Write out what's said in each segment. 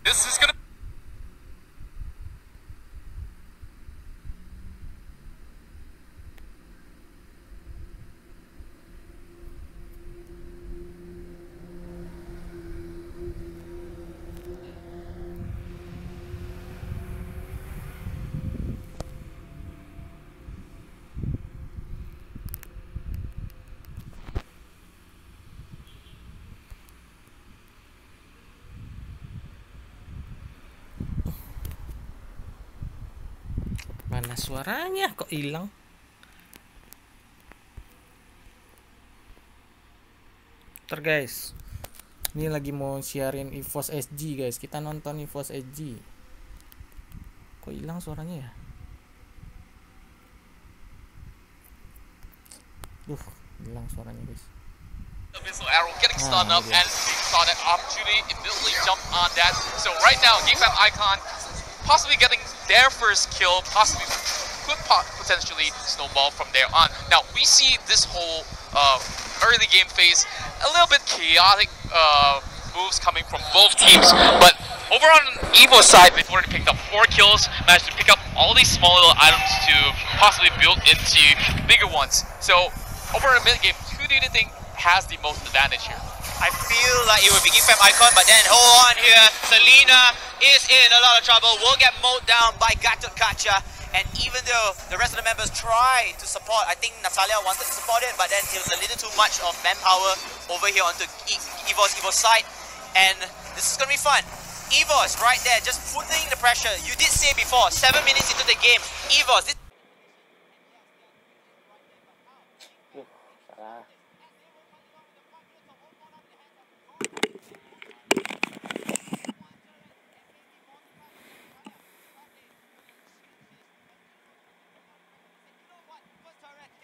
This is gonna. Mana suaranya kok hilang? Ntar guys, ini lagi mau siarin Evos SG guys. Kita nonton Evos SG. Kok hilang suaranya ya? Hilang suaranya guys. Missile arrow getting stunned up, and saw that opportunity, immediately jumped on that. So right now, Geekfam Icon possibly getting their first kill, possibly could potentially snowball from there on. Now we see this whole early game phase a little bit chaotic moves coming from both teams, but over on Evo's side, they've already picked up 4 kills, managed to pick up all these small little items to possibly build into bigger ones. So over in mid game, who do you think has the most advantage here? I feel like it would be Geekfam Icon, but then hold on here. Selena is in a lot of trouble. Will get mowed down by Gatot Kacha. And even though the rest of the members try to support, I think Natalia wanted to support it, but then it was a little too much of manpower over here onto Evos side. And this is going to be fun. Evos right there, just putting the pressure. You did say before, 7 minutes into the game, Evos.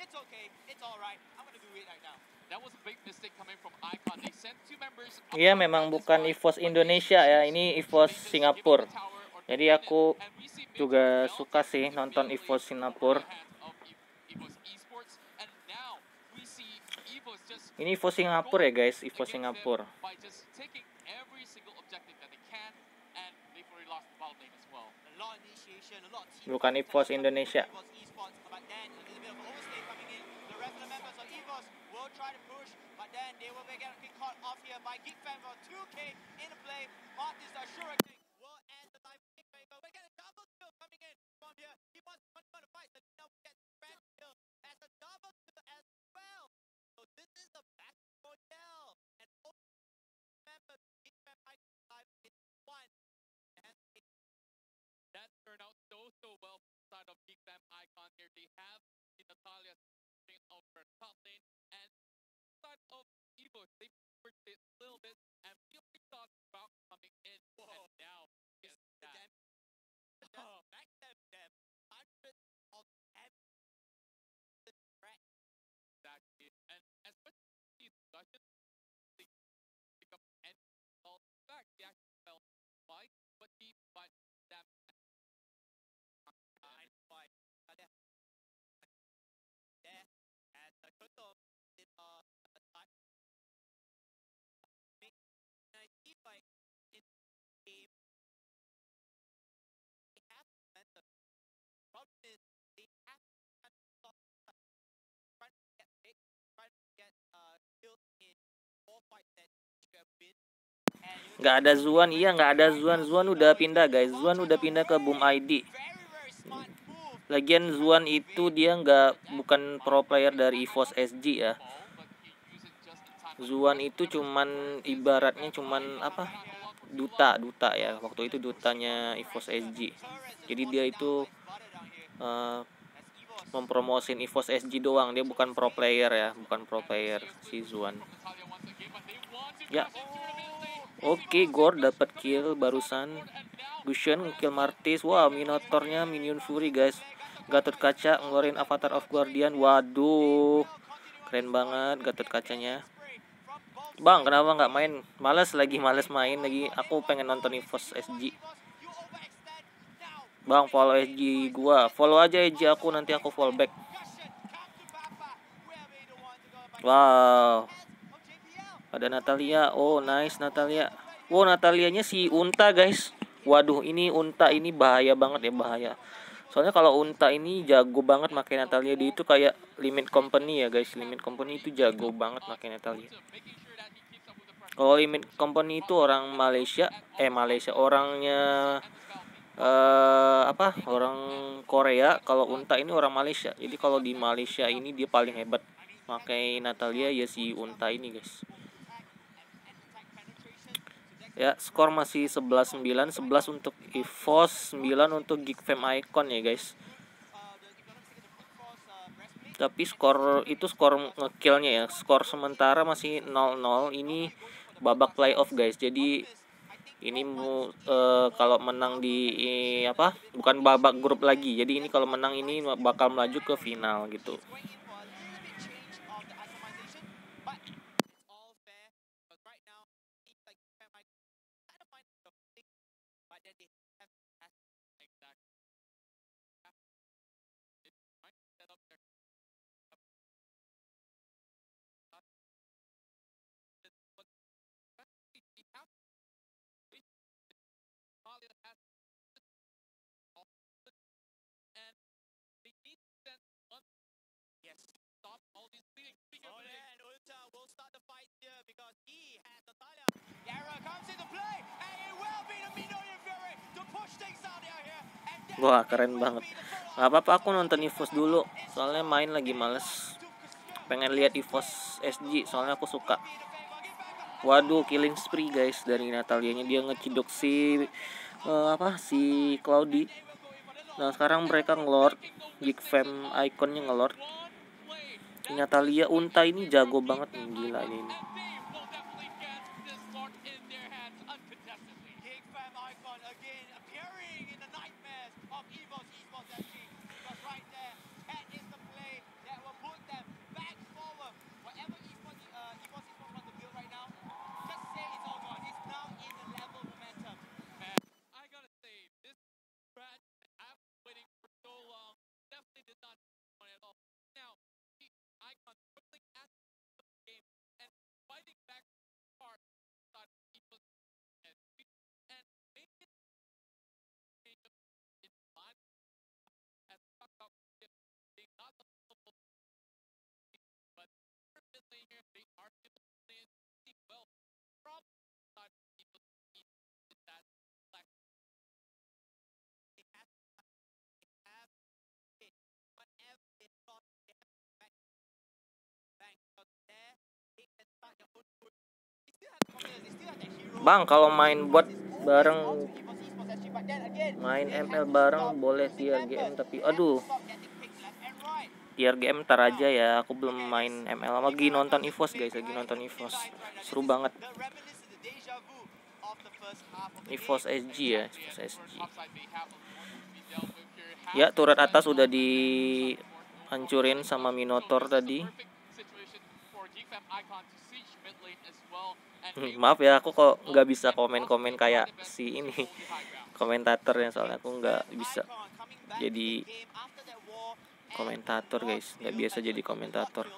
It's okay. It's all right. I'm gonna do it right now. That was a big mistake coming from Icon. They sent 2 members. Iya, memang bukan Evos Indonesia ya, ini Evos Singapura. Jadi aku juga suka sih nonton Evos Singapura. Ini Evos Singapura ya guys, Evos Singapura. Bukan Evos Indonesia. Try to push, but then they will get caught off here by Geekfam for 2K in the play. Martis are sure will end the life game, but we get a double kill coming in from here. He wants to fight, but now we get red kill as a double kill as well. So this is a battle royale, and remember Geekfam Icon live is 1. That turned out so well from the side of Geekfam Icon here. They have Natalia over top lane, and side of Evos, they pushed it a little bit, and we only saw the rock coming in, and now is that. Back them 100 of the threat. Exactly, and as much as the discussion, they pick up and all back, he actually fell by, but he but that. There, and the total in I see like in game they have momentum. Problem is they have to stop trying to get big, trying to get killed in 4 fights that you have been. Nggak ada Zuan, iya nggak ada Zuan. Zuan udah pindah guys, Zuan udah pindah ke Boom ID. Lagian Zuan itu dia bukan pro player dari Evos SG ya. Zuan itu cuman ibaratnya apa? Duta ya. Waktu itu dutanya Evos SG. Jadi dia itu mempromosin Evos SG doang. Dia bukan pro player ya, bukan pro player si Zuan. Ya. Oke, Gore dapat kill barusan. Gushen kill Martis. Wah, Minotaurnya Minion Fury guys. Gatot Kaca ngeluarin Avatar of Guardian. Waduh, keren banget Gatot Kacanya. Bang, kenapa nggak main? Males main lagi. Aku pengen nonton Evos SG. Bang, follow SG gua. Follow aja SG aku, nanti aku follow back. Wow, ada Natalia. Oh nice Natalia. Wow, Natalianya si Unta guys. Waduh, ini Unta ini bahaya banget ya, bahaya. Soalnya kalau Unta ini jago banget pakai Natalia, dia itu kayak limit company ya guys. Limit company itu jago banget pakai Natalia. Kalau limit company itu orang Malaysia, orangnya orang Korea. Kalau Unta ini orang Malaysia. Jadi kalau di Malaysia ini dia paling hebat pakai Natalia ya si Unta ini guys. Ya, skor masih 11-9, 11 untuk Evos, 9 untuk Geekfam Icon ya guys. Tapi skor itu skor ngekillnya ya. Skor sementara masih 0-0. Ini babak playoff guys. Jadi ini kalau menang di bukan babak grup lagi. Jadi ini kalau menang ini bakal melaju ke final gitu. Wah, keren banget. Gak apa-apa, aku nonton Evos dulu. Soalnya main lagi males. Pengen lihat Evos SG, soalnya aku suka. Waduh, killing spree guys dari Natalianya. Dia ngeciduk si Cloudy. Nah, sekarang mereka ngelord. Geekfam Iconnya ngelord. Natalia Unta ini jago banget nih, gila ini. Bang, kalau main buat bareng, main ML bareng boleh tier GM, tapi aduh, tier GM ntar aja ya. Aku belum main ML, lagi nonton Evos guys, lagi nonton Evos, seru banget. Evos SG ya, Evos SG. Ya, turret atas udah dihancurin sama Minotaur tadi. Maaf ya, aku kok nggak bisa komen-komen kayak si ini komentatornya, soalnya aku nggak bisa jadi komentator guys, nggak biasa jadi komentator.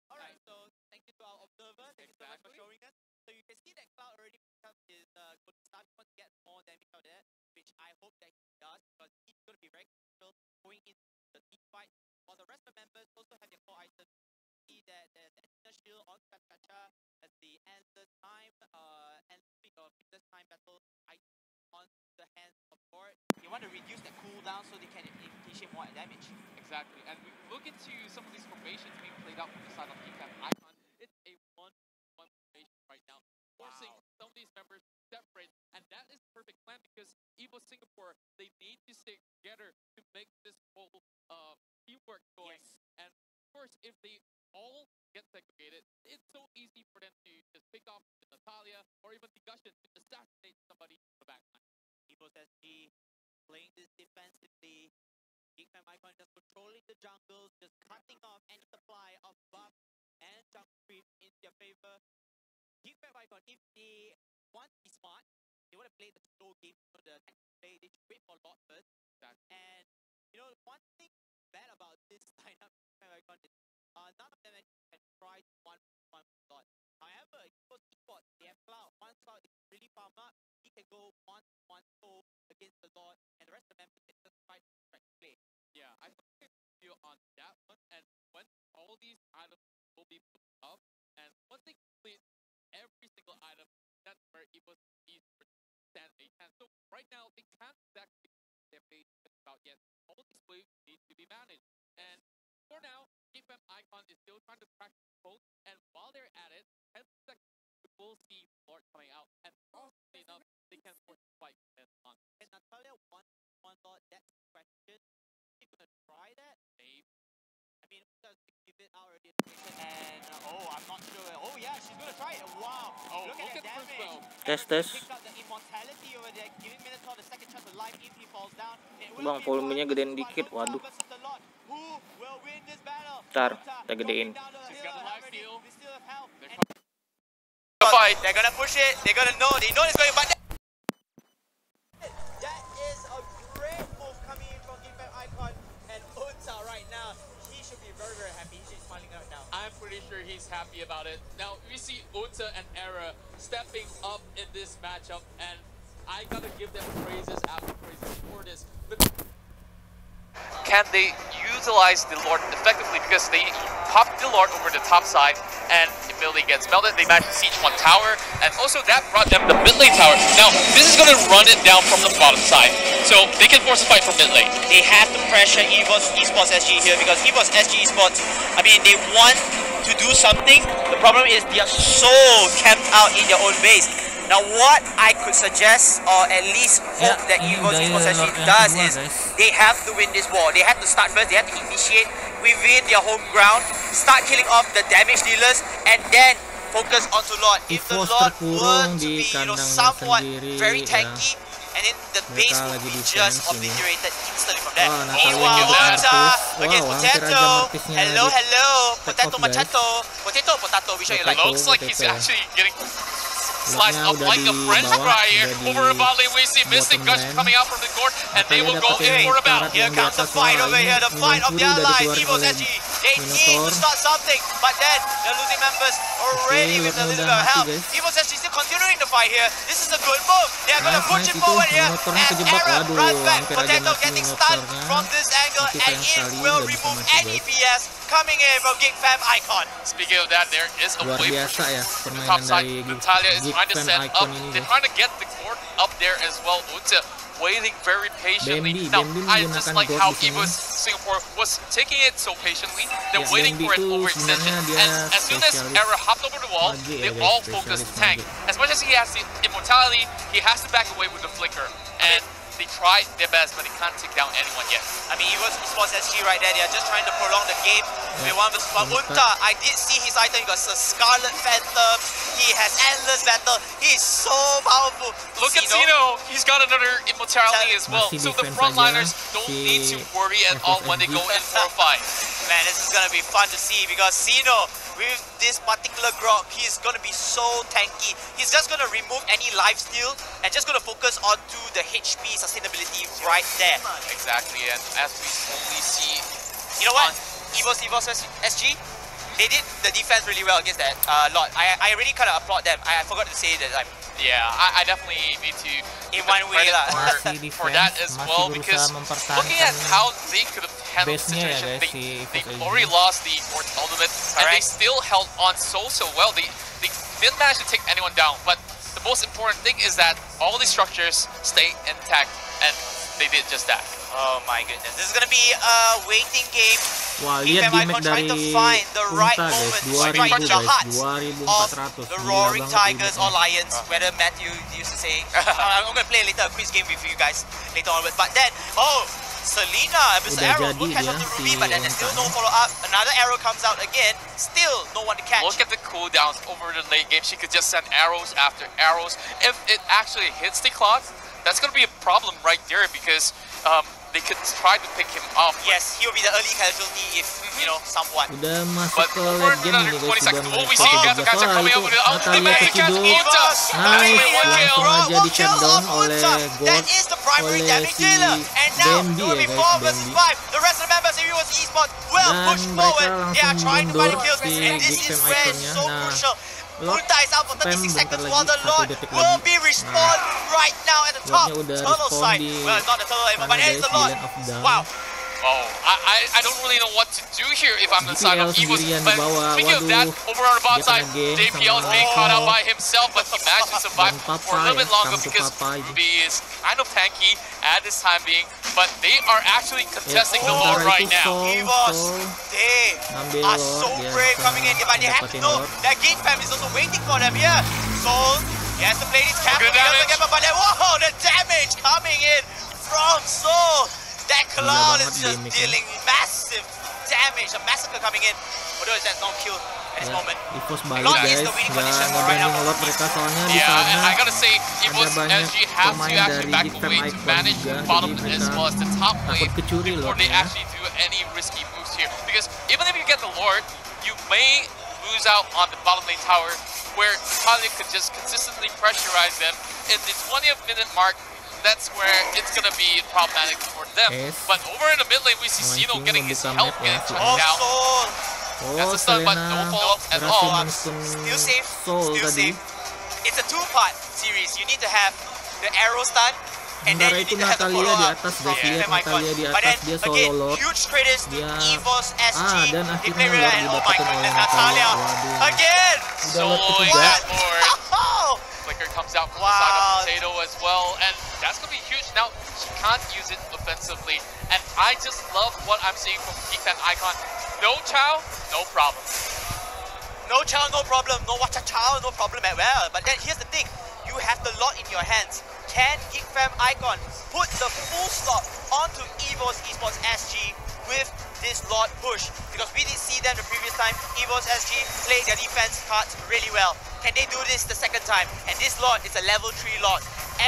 Alright, so thank you to our observer. Thank you so much for showing us. So you can see that Cloud already is starting to get more damage out there, which I hope that he does, because he's going to be very crucial going into the team fight. While the rest of the members also have their core items. See that the inner shield on Kacha as the endless time time battle item on the hands of board. You want to reduce the cooldown so they can initiate more damage. Exactly, and we look into some of these formations being played out from the side of Geekfam Icon. It's a 1-1 formation right now, forcing some of these members to separate, and that is the perfect plan because Evos Singapore, they need to stay together to make this whole teamwork going. Yes. And of course, if they all get segregated, it's so easy for them to just pick off Natalia or even the Gushin to assassinate somebody in the backline. Evos SG playing this if they want to be smart, they want to play the slow game, the tactical play, they should wait for a lot first. And you know, one thing bad about this lineup is none of them actually can try to one lot. However, Evos Esports, they have Cloud. One Cloud is really farm up. He can go 1-1 against the Lord, and the rest of the members can just try to play. Yeah, I agree with you on that one. And when all these items will be put up, and once they complete every single item, that's where Evos Esports stand a chance. So right now, they can't exactly their phase about yet. All these waves need to be managed. And for now, Geekfam Icon is still trying to practice both. And while they're at it, 10 seconds, we will see Lord coming out. And possibly enough, they can force the fight on. And Natalia one Lord, that's the question. Are you gonna try that? Maybe. I mean, does give it out already? And I'm not sure. Oh yeah, she's gonna try it. Wow. Oh, look at that damage. Tes. Picks up the immortality over there, giving Minotaur the second chance of life if he falls down. Bang, volumenya gedein dikit. Waduh. Ntar, kita gedein. She's got a life steal. They're gonna push it. They know it's going. But that is a great move coming in from Geekfam Icon and Unta right now. He should be very, very happy. He's smiling right now. I'm pretty sure he's happy about it. Now, we see Unta and Era stepping up in this matchup, and I gotta give them praises after praises for this. But can they utilize the Lord effectively? Because they popped the Lord over the top side, and immediately gets melted. They managed to siege one tower, and also that brought them the mid lane tower. Now, this is gonna run it down from the bottom side, so they can force a fight from mid lane. They have to pressure Evos Esports SG here because Evos SG Esports, I mean, they want to do something. The problem is they are so camped out in their own base. Now, what I could suggest, or at least hope that Evos Esports SG does is they have to win this war. They have to start first. They have to initiate within their home ground, start killing off the damage dealers, and then focus onto Lord. If the Lord were to be, somewhat very tanky, and then the base will be just obliterated instantly from there. Against Potato. Hello. Potato Machato. Potato. We show you like. Looks like he's actually getting sliced up like a French fry here. Over a volley, we see Mystic Gush coming out from the court, and they will go in for a battle. Here comes the fight over here, the fight of their lives. Evos SG, they need to start something, but then the losing members already with a little bit of help. Evos SG still continuing the fight here. This is a good move. They are going to push it forward here, and Aaron runs back. Potato getting stunned from this angle, and it will remove any BS coming in from Geekfam Icon. Speaking of that, there is a Luar wave biasa ya from the top side. Natalia is trying to set up. They're trying to get the court up there as well. Unta waiting very patiently. Now, I just like how Evos Singapore was taking it so patiently. They're waiting for an overextension. And as soon as Era hopped over the wall, they all focused tank. As much as he has the immortality, he has to back away with the flicker. And they tried their best, but they can't take down anyone yet. I mean, Evos Esports SG right there, they are just trying to prolong the game. With one versus one. Unta, I did see his item. He got a Scarlet Phantom. He has Endless Battle. He is so powerful. Look at Zeno. He's got another immortality as well. So the frontliners don't need to worry at all when they go in for a fight. Man, this is going to be fun to see because Zeno, with this particular grok, he's going to be so tanky. He's just going to remove any lifesteal and just going to focus onto the HP sustainability right there. Exactly, and as we slowly see... You know what? Evos SG, they did the defense really well against that lot. I really kind of applaud them. I forgot to say that. Yeah, I definitely need to in one way for that as well, because looking at how they could have handled the situation, they already lost the fourth ultimate, and they still held on so well. They didn't manage to take anyone down, but the most important thing is that all these structures stay intact, and they did just that. Oh my goodness, this is gonna be a waiting game. Wah, lihat damage dari right Unta guys, 2000 guys, 2400. The Roaring Tigers or Lions, whether Matthew used to say. I'm gonna play later a quiz game with you guys later onwards. But then, Selena, Mr. Arrow will catch up to Ruby, but then there's still no follow-up. Another arrow comes out again, still no one to catch. Look at the cooldowns over the late game. She could just send arrows after arrows. If it actually hits the clock, that's gonna be a problem right there, because they could try to pick him off. Yes, he'll be the early casualty if, you know, somewhat. Udah masuk But ke over late game another ini 20 guys, seconds, sudah will we menit see ke-13. Gato Kacha coming itu up with the ultimate Natalia catch? kecido. Unta! Nice, Kill! langsung aja di shutdown oleh That God is the primary oleh damage si dealer. And now, Bambi it will ya be guys, 4 versus Bambi. 5. The rest of the members of Evos Esports will Dan push mereka forward. They are langsung trying to find mundur the kills, si and this is Geekfam where it's ikonnya. so Nah, crucial. Lord Ulta is out for 36 spam seconds bentar while lagi, the 1 Lord detik will lagi. be respawned right now at the top. Lordnya udah Turtle respawn side. di Well, it's not the turtle anymore, but sana it's guys, the di Lord. Land of Down. Wow. Oh, I don't really know what to do here if I'm the side of JPL Evos. sendirian di But bawah. speaking of that, Waduh, over on the bot dia side, kena geng JPL is sama being caught out Papa. by himself, but he managed to survive Dan Papa for a little ya, bit longer come to because Papa ini. Ruby is kind of tanky at this time being. But they are actually contesting the sementara Lord right itu now. Evos, they ngambil are Lord, so dia brave bisa coming in, but they have to dapetin know Lord. that Geekfam is also waiting for them here. Soul, he has to play this carefully, Good damage. but then, whoa, the damage coming in from Soul. That cloud is banget just damage-nya. dealing massive damage, a massacre coming in. Although it's not kill at this moment. Evos balik Lord is guys, the winning nggak condition right now. ngebanding Lord mereka soalnya di Yeah, and I sana gotta say, Evos banyak SG have to pemain actually dari back Geekfam away to Icon manage juga, bottom jadi as mereka well as the top takut wave kecuri before they Lordnya. actually do any risky moves here. Because even if you get the Lord, you may lose out on the bottom lane tower where Talia could just consistently pressurize them. In the 20th minute mark, that's where it's gonna be problematic for them. Yes. But over in the mid lane, we see Sino Langsung getting his membuka health map ya. getting Oh, turned down. Soul. That's a stun, but no Selena follow-up at berhasil all. menstun Still safe, Soul still tadi. safe. It's a two-part series. You need to have the arrow stun, and then Sementara you itu need to have the Natalia di follow-up atas from guys, lihat Geekfam Icon. Natalia di But then, atas, dia solo again, Lord. huge credits to Dia Evos SG. dan They akhirnya play really Lord well. Oh my didapetin oleh goodness, Natalia. Natalia. Waduh. Again! Udah Lord Soloing ketiga. that Lord. Oh! Flicker comes out from the Wow. side of Potato as well, and that's gonna be huge. Now, she can't use it offensively, and I just love what I'm seeing from Geekfam Icon. No Chow, no problem. No chow, no problem. No water chow, no problem at well. But then here's the thing. You have the lot in your hands. Can Geekfam Icon put the full stop onto Evos Esports SG with this Lord push? Because we did see them the previous time. Evos SG played their defense cards really well. Can they do this the second time? And this Lord is a level 3 Lord.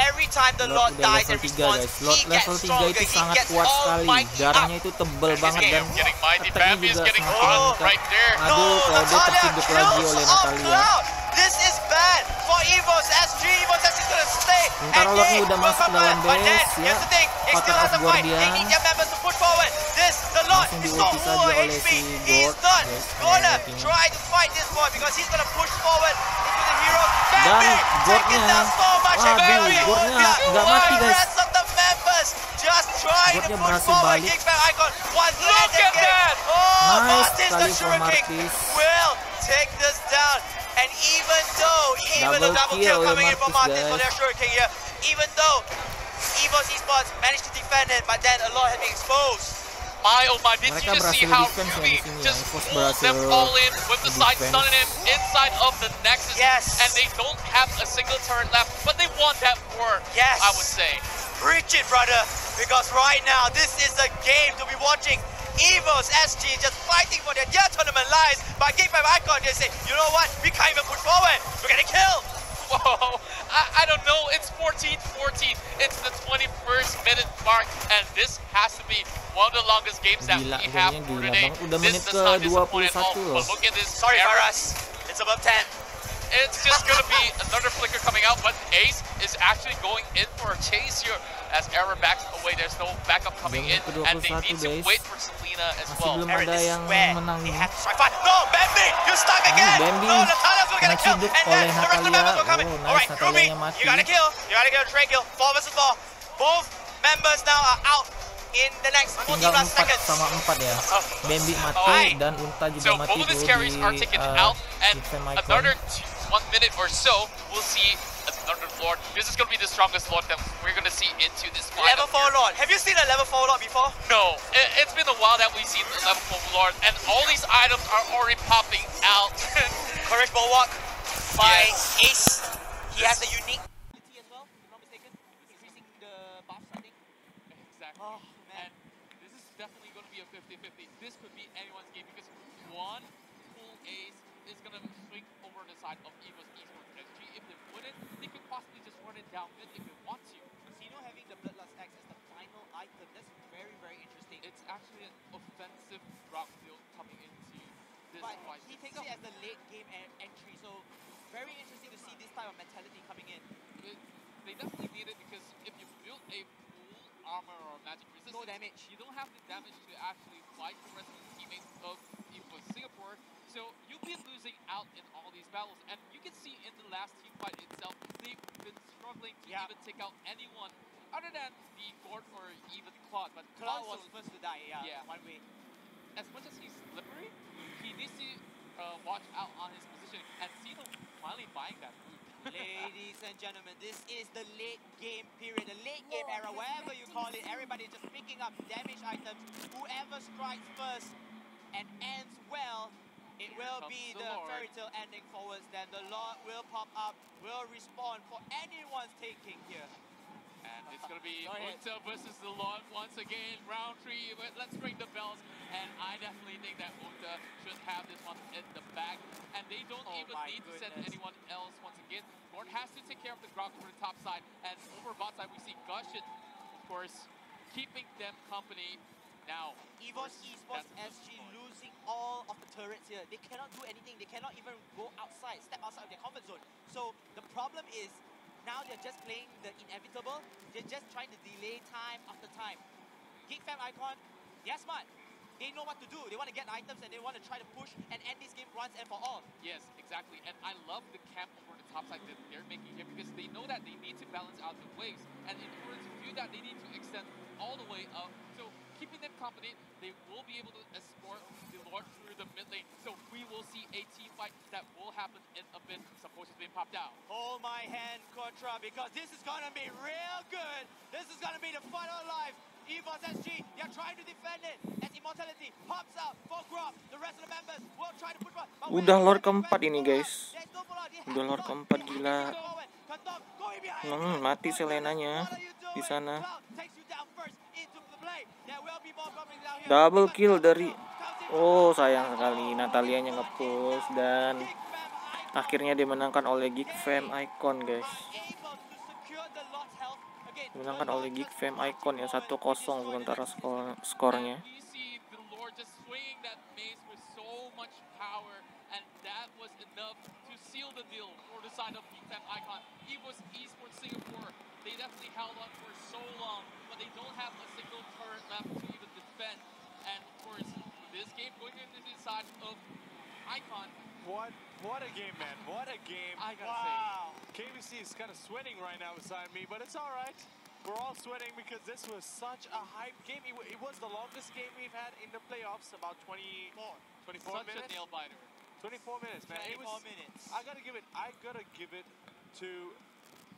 Every time the Lord Lord udah dies and level 3 respawns, guys. Lord he gets level 3 stronger. itu He sangat gets kuat sekali. almighty Darahnya up. itu tebel banget dan Getting mighty. attack-nya Bambi is juga getting semakin caught meningkat. right there. Aduh, kalau dia terciduk lagi oleh Natalia. This is bad for Evos SG. Evos SG is gonna stay. Sementara And Lordnya they udah will masuk come dalam back. But then, base, here's ya. the thing. They still Pattern have of to fight. They Guardian. need their members to push forward. This, the Lord, Langsung is so diulti full saja of oleh HP. si He's God, not guys. gonna Ini try to fight this boy because he's gonna push forward into the hero. Dan Bambi taking Godnya, down so much. And waduh, Bambi, Godnya yeah, nggak mati the guys. rest of the members just trying to Godnya push berhasil forward. balik. Geekfam Icon once Look at that! Oh, Nice Martis the sekali from Shuriken Martis. will take this down. And even Double the double kill kill coming oleh in from Martis, Martis for guys. their Shuriken here, even though Evos Esports managed to defend it, but then a lot had been exposed. My oh my, did Mereka you just see berhasil how defense ya Ruby di sini ya. just Evos pulled berhasil them all in with the side defense. stunning him inside of the Nexus? Yes. And they don't have a single turn left, but they want that more, Yes. I would say. Preach it, brother, because right now this is a game to be watching. Evos SG just fighting for their tournament lives, but Geekfam Icon just say, you know what, we can't even push forward, we're gonna kill. Whoa, I don't know, it's 14-14, it's the 21st minute mark, and this has to be one of the longest games that Gila, we have gamenya for gila today. banget. Udah This menit does not ke disappoint at all, 21 loh. but look at this. Sorry error. for us, it's above 10. It's just gonna be another flicker coming out, but Ace is actually going in for a chase here as Error backs away. There's no backup coming in, and they need to guys. wait for Selena as Masih well. belum Aaron, ada this is yang where menang they nih. have to strike fast. No, Bambi, you stuck again. Bambi No, Natalia's gonna get a kill, terciduk and then oleh the rest of the Natalia. members will come in. Oh, nice, All right, Ruby, Natalianya mati. you gotta kill. You gotta get a trade kill. 4 versus 4. Both members now are out in the next 40 Tinggal plus 4 seconds. sama 4 ya. Bambi mati Alright. dan Unta juga So mati both of these tuh carries are taken out, and Geekfam Icon. another 1 minute or so, we'll see another Lord. This is gonna be the strongest Lord that we're gonna see into this Level final 4 here. Lord. Have you seen a level 4 Lord before? No, it's been a while that we've seen the level 4 Lord, and all these items are already popping out. Courage Bulwark by Yes. Ace. He has a unique ability as well, if I'm not mistaken. Increasing the buffs, I think. Exactly. Oh, man. And this is definitely going to be a 50-50. This could be anyone's game because one full ace is going to swing over the side of Evos Esports SG. If they win it, they could possibly just run it down mid if they want to. Sino having the Bloodlust Axe as the final item, that's very, very interesting. It's actually an offensive rock build coming into this But fight. he takes it as the late game entry, so very interesting to see this type of mentality coming in. They definitely need it because if you build a full armor or magic resistance, no damage. You don't have the damage to actually fight the rest of the teammates of Evos Singapore, so you'll be losing out in all these battles. And you can see in the last team fight itself, they've been struggling to even take out anyone other than the Gord or even Claude. But Claude was first to die, one way. As much as he's slippery, he needs to watch out on his positioning, and Cino finally buying that move. Ladies and gentlemen, this is the late game period, the late game era, whatever you call it. Everybody just picking up damage items. Whoever strikes first and ends well, it will be the fairy tale ending forwards. Then the Lord will pop up, will respawn for anyone's taking here. And it's going to be Unta versus the Lord once again, round 3. Let's ring the bells. And I definitely think that Unta should have this one in the bag. And they don't even need to send anyone else once again. Gord has to take care of the Grog over the top side. And over bot side, we see Gushin, of course, keeping them company. Now, Evos Esports SG losing all of the turrets here. They cannot do anything. They cannot even go outside, step outside of their comfort zone. So the problem is, now they're just playing the inevitable. They're just trying to delay time after time. Geekfam Icon, they're smart. They know what to do. They want to get items and they want to try to push and end this game once and for all. Yes, exactly. And I love the camp over the top side that they're making here because they know that they need to balance out the waves. And in order to do that, they need to extend all the way up. So keeping them company, they will be able to escort the Lord through the mid lane. So we will see a team fight that will happen in a bit. Some potions being popped out. Hold my hand, Contra, because this is going to be real good. This is going to be the fight of life. Evos SG, they're trying to defend it. As Immortality pops out for Grog, the rest of the members will try to push back. Udah Lord keempat ini guys. Udah Lord keempat, gila. Mati Selenanya di sana. Double kill dari. Oh, sayang sekali Natalianya nge-push dan akhirnya dimenangkan oleh Geekfam Icon guys. Dimenangkan oleh Geekfam Icon ya 1-0 sementara skornya. Side of Geekfam Icon, Evos Esports Singapore, they definitely held on for so long, but they don't have a single turret left to even defend. And of course, this game going into the side of Icon. What a game, man! What a game! I gotta say, KBC is kind of sweating right now beside me, but it's all right. We're all sweating because this was such a hype game. It was the longest game we've had in the playoffs, about 24 such minutes. A nail biter. 24 minutes, man. 24 minutes. I gotta give it to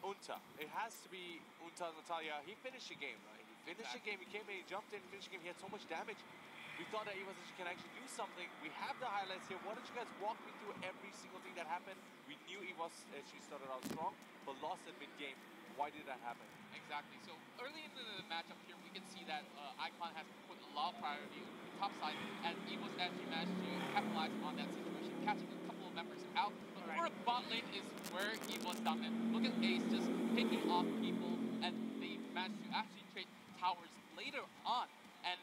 Unta. It has to be Unta Natalia. He finished the game, right? He finished the game. He came in, he jumped in, finished the game. He had so much damage. We thought that Evos can actually do something. We have the highlights here. Why don't you guys walk me through every single thing that happened? We knew Evos actually started out strong, but lost in mid-game. Why did that happen? Exactly. So early in the matchup here, we can see that Icon has put a lot of priority on the top side, and Evos actually managed to capitalize on that situation, catching a couple of members out. But over the bot lane is where Evos dominant. Look at Ace just picking off people, and they managed to actually trade towers later on. And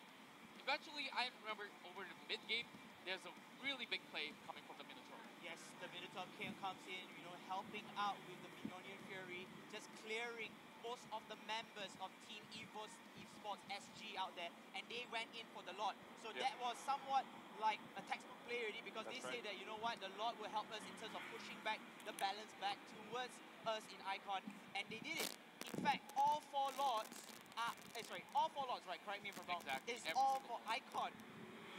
eventually, I remember over the mid game, there's a really big play coming from the Minotaur. Yes, the Minotaur King comes in, helping out with the Mignonia Fury, just clearing most of the members of Team Evos Esports SG out there, and they went in for the Lord. So that was somewhat like a textbook play already, because they say that, you know what, the Lord will help us in terms of pushing back the balance back towards us in Icon, and they did it. In fact, all four Lords, right, correct me if I'm wrong, is all for Icon,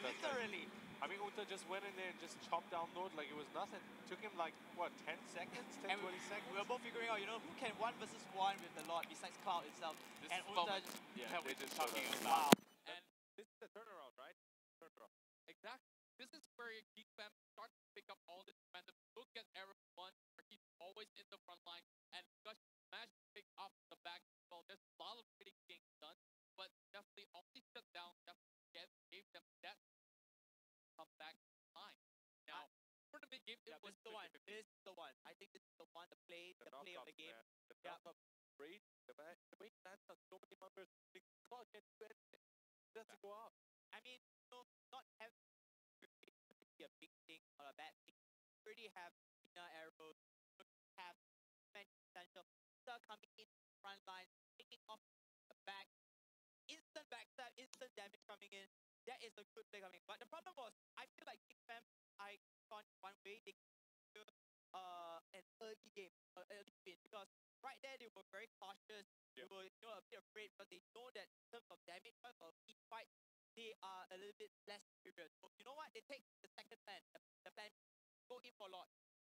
literally. I mean, Unta just went in there and just chopped down Node like it was nothing. Took him like, what, 10 seconds? 10, 20 seconds? We were both figuring out, who can 1 versus 1 with the Lord besides Cloud itself. This and Unta we're just talking about. And this is the turnaround, right? Exactly. This is where Geekfam starts to pick up all this momentum. Look at Arrow 1, where he's always in the front line, and Gush managed to pick up the back as well. There's a lot of trading being done, but definitely all these shut down definitely gave them that come back line. Now, for the mid game, it was the one. This is the one. I think this is the one, the play of the game. rage. The way he lands on so many members, the clock can't do anything. It doesn't go out. I mean, not having to be a big thing or a bad thing. You already have inner arrows, you have many potential. Coming in front line, taking off the back, instant backstab, instant damage coming in. That is a good play coming. But the problem was, I feel like Geekfam, I gone one way, they could an early game, early win, because right there they were very cautious. They were a bit afraid because they know that in terms of damage or team fight, they are a little bit less superior. So you know what? They take the second plan, the plan, go in for Lord.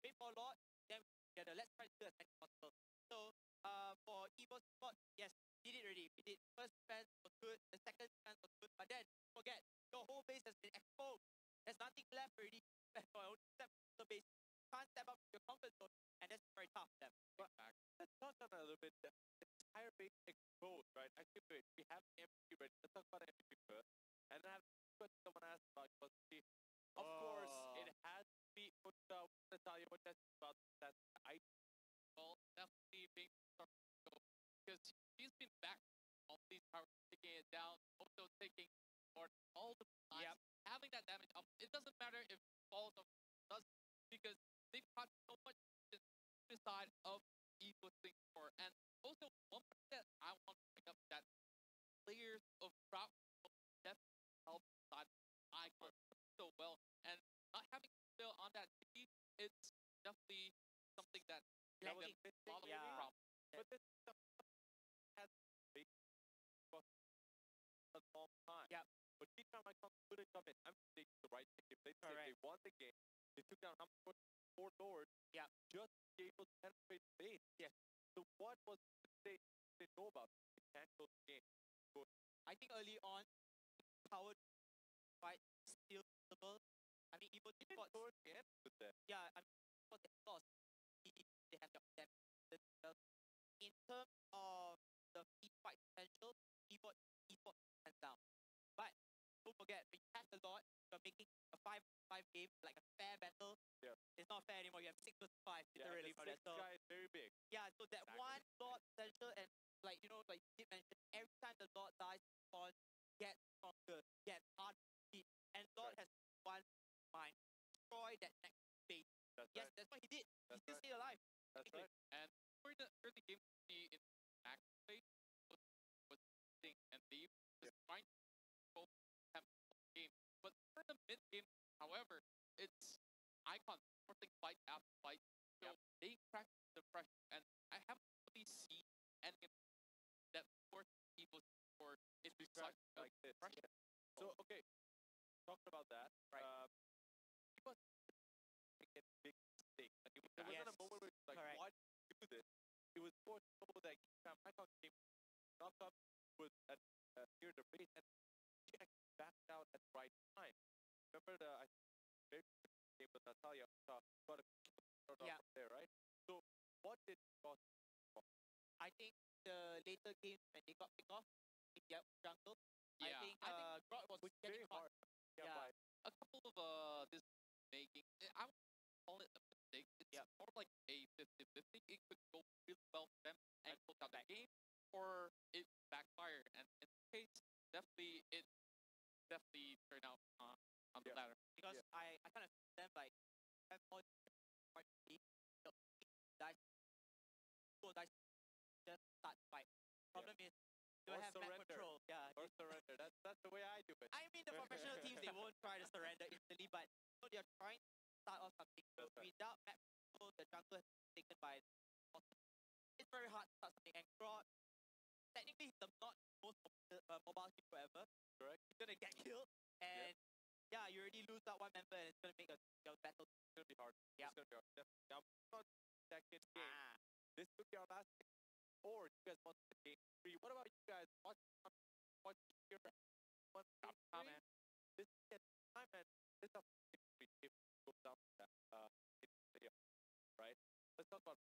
Wait for Lord, then we together. Let's try to do a second possible. So for Evos, yes, we did it already. We did first defense was good, the second defense was good, but then forget your whole base has been exposed. There's nothing left already. For only step the base. Can't step up to your comfort zone, and that's very tough for them. But let's talk on that a little bit. The entire base exposed, right? Actually, wait, we have the MVP ready. Let's talk about the MVP first. And then I have a question someone asked about because of course, it has to be Unta. Natalia, what does about that? Well, definitely being because he's been back all these powers, taking it down, also taking or all the time, having that damage up. It doesn't matter if it falls or doesn't, because they've got so much side of Evos thing for. And also one thing that I want to bring up that players of crowd definitely help side icon so well, and not having to fail on that team, it's definitely something that That was a lot of problems. But this has been for a long time. Yeah. But each time I couldn't come in, I'm they did the right thing. They won the game. They took down how much? 4 lords. Yeah. Just to be able to penetrate the base. Yes. So what was they know about? They can't close the game. Good. I think early on, power fight still visible. I mean, Evo did got towards the end with that. yeah. I mean, what they lost, they have their damage. In terms of the feed fight potential, Evo hands down. But don't forget, when you have the Lord, you're making a 5-5 game like a fair battle. Yeah. It's not fair anymore. You have 6 versus 5 literally for that. So guy is very big. yeah, so that one Lord potential, and like you did mention, every time the Lord dies on, get stronger, get harder to beat. And Lord has one mind. Destroy that next phase. Yes, that's what he did. He's still stayed alive. That's right. And for the early game to see in max play was thing, and they was trying to control the game. But for the mid game, however, it's icon forcing fight after fight. So they practice the pressure, and I haven't really seen any that force people for it to such like this. pressure. So okay, talking about that, Right. he was making a big mistake. Like, there wasn't a moment where he was like, Correct. why did you do this? It was more to know that Icon came knocked up, was at near the base, and he actually backed out at the right time. Remember the very first game with Natalia, got a from there, right? So what did cost? I think the later games when they got picked off in the jungle, Yeah, I think Grot was Which is getting very hot. hard. Yeah. A couple of this making, I would call it a mistake. It's more like a 50-50. It could go really well for them and close out the game, or it backfire. And in this case, it definitely turned out on the latter. Because I kind of feel them like have more dice, dice, just start fight. Problem is you Or have map surrender. control. Yeah. Or surrender. That's the way I do it. I mean, the professional teams, they won't try to surrender instantly, but they're trying to start off something. So without map control, the jungle has been taken by it's very hard to start something. And Grot, technically, he's not the most mobile hero ever. Correct. He's going to get killed, and you already lose that one member, and it's going to make your battle. It's going to be hard. Yeah. It's going to be hard. Now, on second game. This could be our last game. Or you guys want the game 3. What about you guys? Watch your Comment. This is time, and this is if it goes down to that right? Let's talk about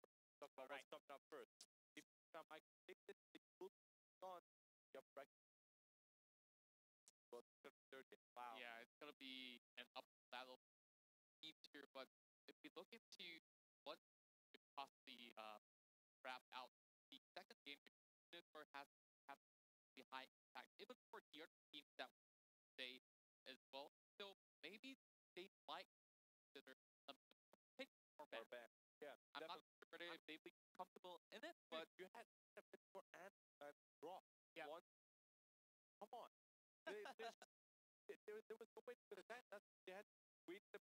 what's coming up first. If I take this, it will be on your practice. Wow. Yeah, it's gonna be an up battle here, but if we look into what could possibly wrap out they'd be comfortable in it, but you had a bit more and drop. Yeah. One. Come on. There was no way to attack. They had to wait to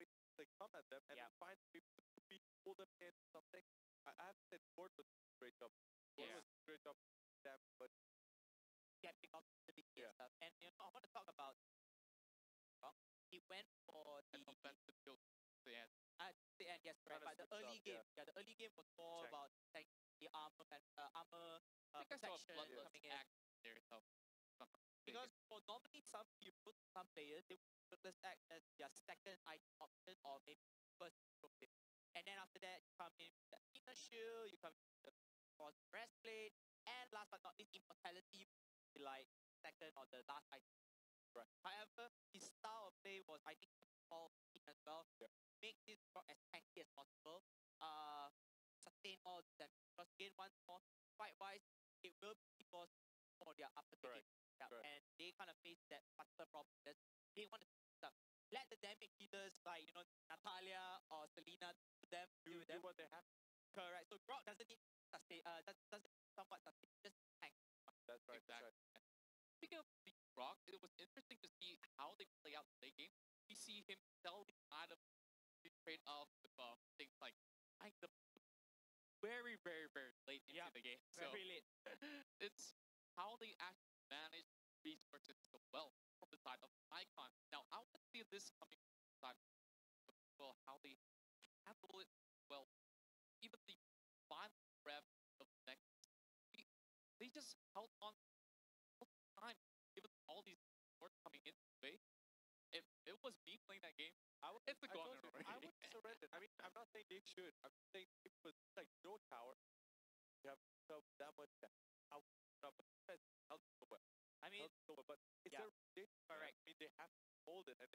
come at them and find people to pull them in something. I have to say, Gord was a great job. Gord was a great job. But getting up to the stuff. And you know, I want to talk about. He went for the offensive build to the end. The end, yes, right. But the early game, the early game was more about the armor and armor protection coming in. There, so. Because for normally some heroes, some players, they would just act as their second item option or maybe first hero pick. And then after that, you come in with the inner shield, you come in with the breastplate, and last but not least, immortality would be like second or the last item. Right. However, his style of play was, I think, all as well. Yeah. Make this rock as tanky as possible. Sustain all the damage. Because again, once more, fight-wise, it will be because for their upper ticket. Yeah. And they kind of face that particular problem. They want to let the damage dealers like, you know, Natalia or Selena do what they have. Correct. So Grok doesn't need to sustain, doesn't somewhat sustain, just tank. That's right. Exactly. Speaking of the Grok, it was interesting to see how they play out the late game. We see him selling items to trade off with things like the very, very, very late into the game. Very late. It's how they actually manage resources so well from the side of Icon. Now, I want to see this coming from the side of well, how they handle it well. Even the final rev of the next, they just held on all the time, given all these sports coming into play. If it was me playing that game, it's a gone already. I would surrender. I mean, I'm not saying they should. I'm saying it was like no tower. You have that much. I mean, but it's correct. I mean, they have to hold it, and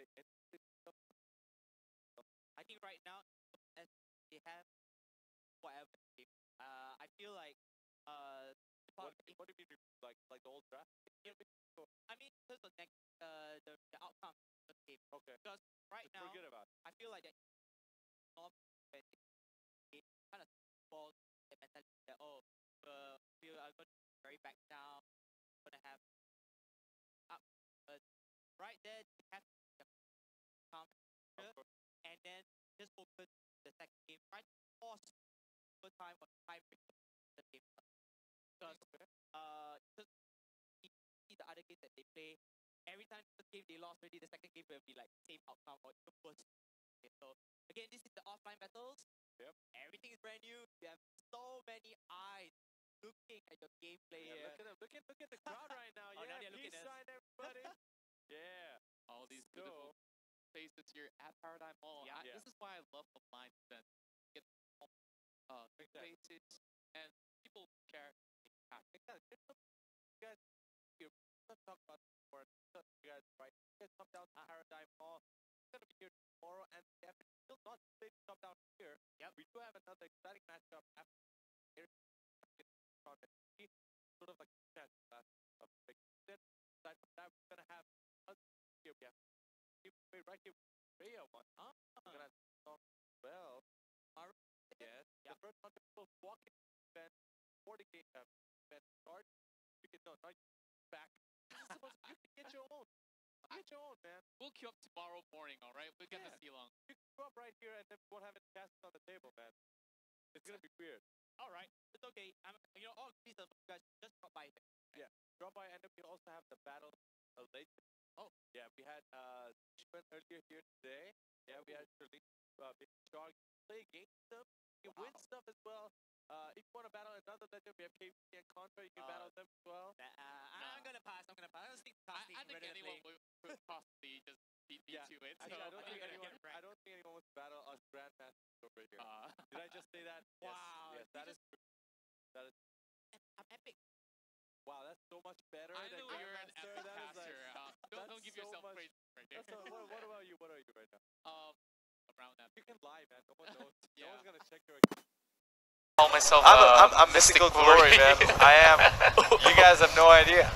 I think right now, as they have whatever. I feel like what do you mean like the old draft? I mean, in terms of next the outcome of the game. Okay. Because right now, forget about it. I feel like that it kind of falls the mentality that we are going to be very back down, going to have up, but right there they have to calm and then just focus the second game. Try to force time or time the game. Because just see the other games that they play. Every time the game they lost already, the second game will be like same outcome or even worse. Okay, so again, this is the offline battles. Yep. Everything is brand new. You have so many eyes looking at your gameplay. Yeah, look at the crowd right now. Yeah, peace sign, everybody. Yeah. All these beautiful faces here at Paradigm Mall. Yeah. This is why I love offline events. Get faces and people care. You guys, let's talk about more. You guys, right? You guys come down to Paradigm Mall. It's gonna be here tomorrow, and after still not to come down here. Yep. We do have another exciting matchup after here. Sort of like a chance of big set. Aside from that, we're gonna have here. We have right here. Rhea one. We're gonna talk well. Yes. The first one people walking event for the game event start. You can not back. You can get your own. Get your own, man. We'll queue up tomorrow morning, all right? We're gonna see long. You can go up right here and then we'll have it cast on the table, man. It's gonna be weird. All right, it's okay. All these are guys just drop by. Yeah, drop by, and then we also have the battle late. Oh, yeah, we had she went earlier here today. Yeah, we had Shark play against them. You win stuff as well. If you want to battle another legend, we have KP and Contra. You can battle them as well. I'm gonna pass. I don't think I think anyone would possibly just beat me to it. Actually, I don't think anyone wants to battle us Grandmasters over here. Did I just say that? Wow. Yes, that is. I'm epic. Wow, that's so much better. I know you're an epic caster. Don't give yourself praise right there. What about you? What are you right now? Around that. You can lie, man. No one knows. No one's gonna check your. Call myself I'm mystical glory, man. I am. You guys have no idea.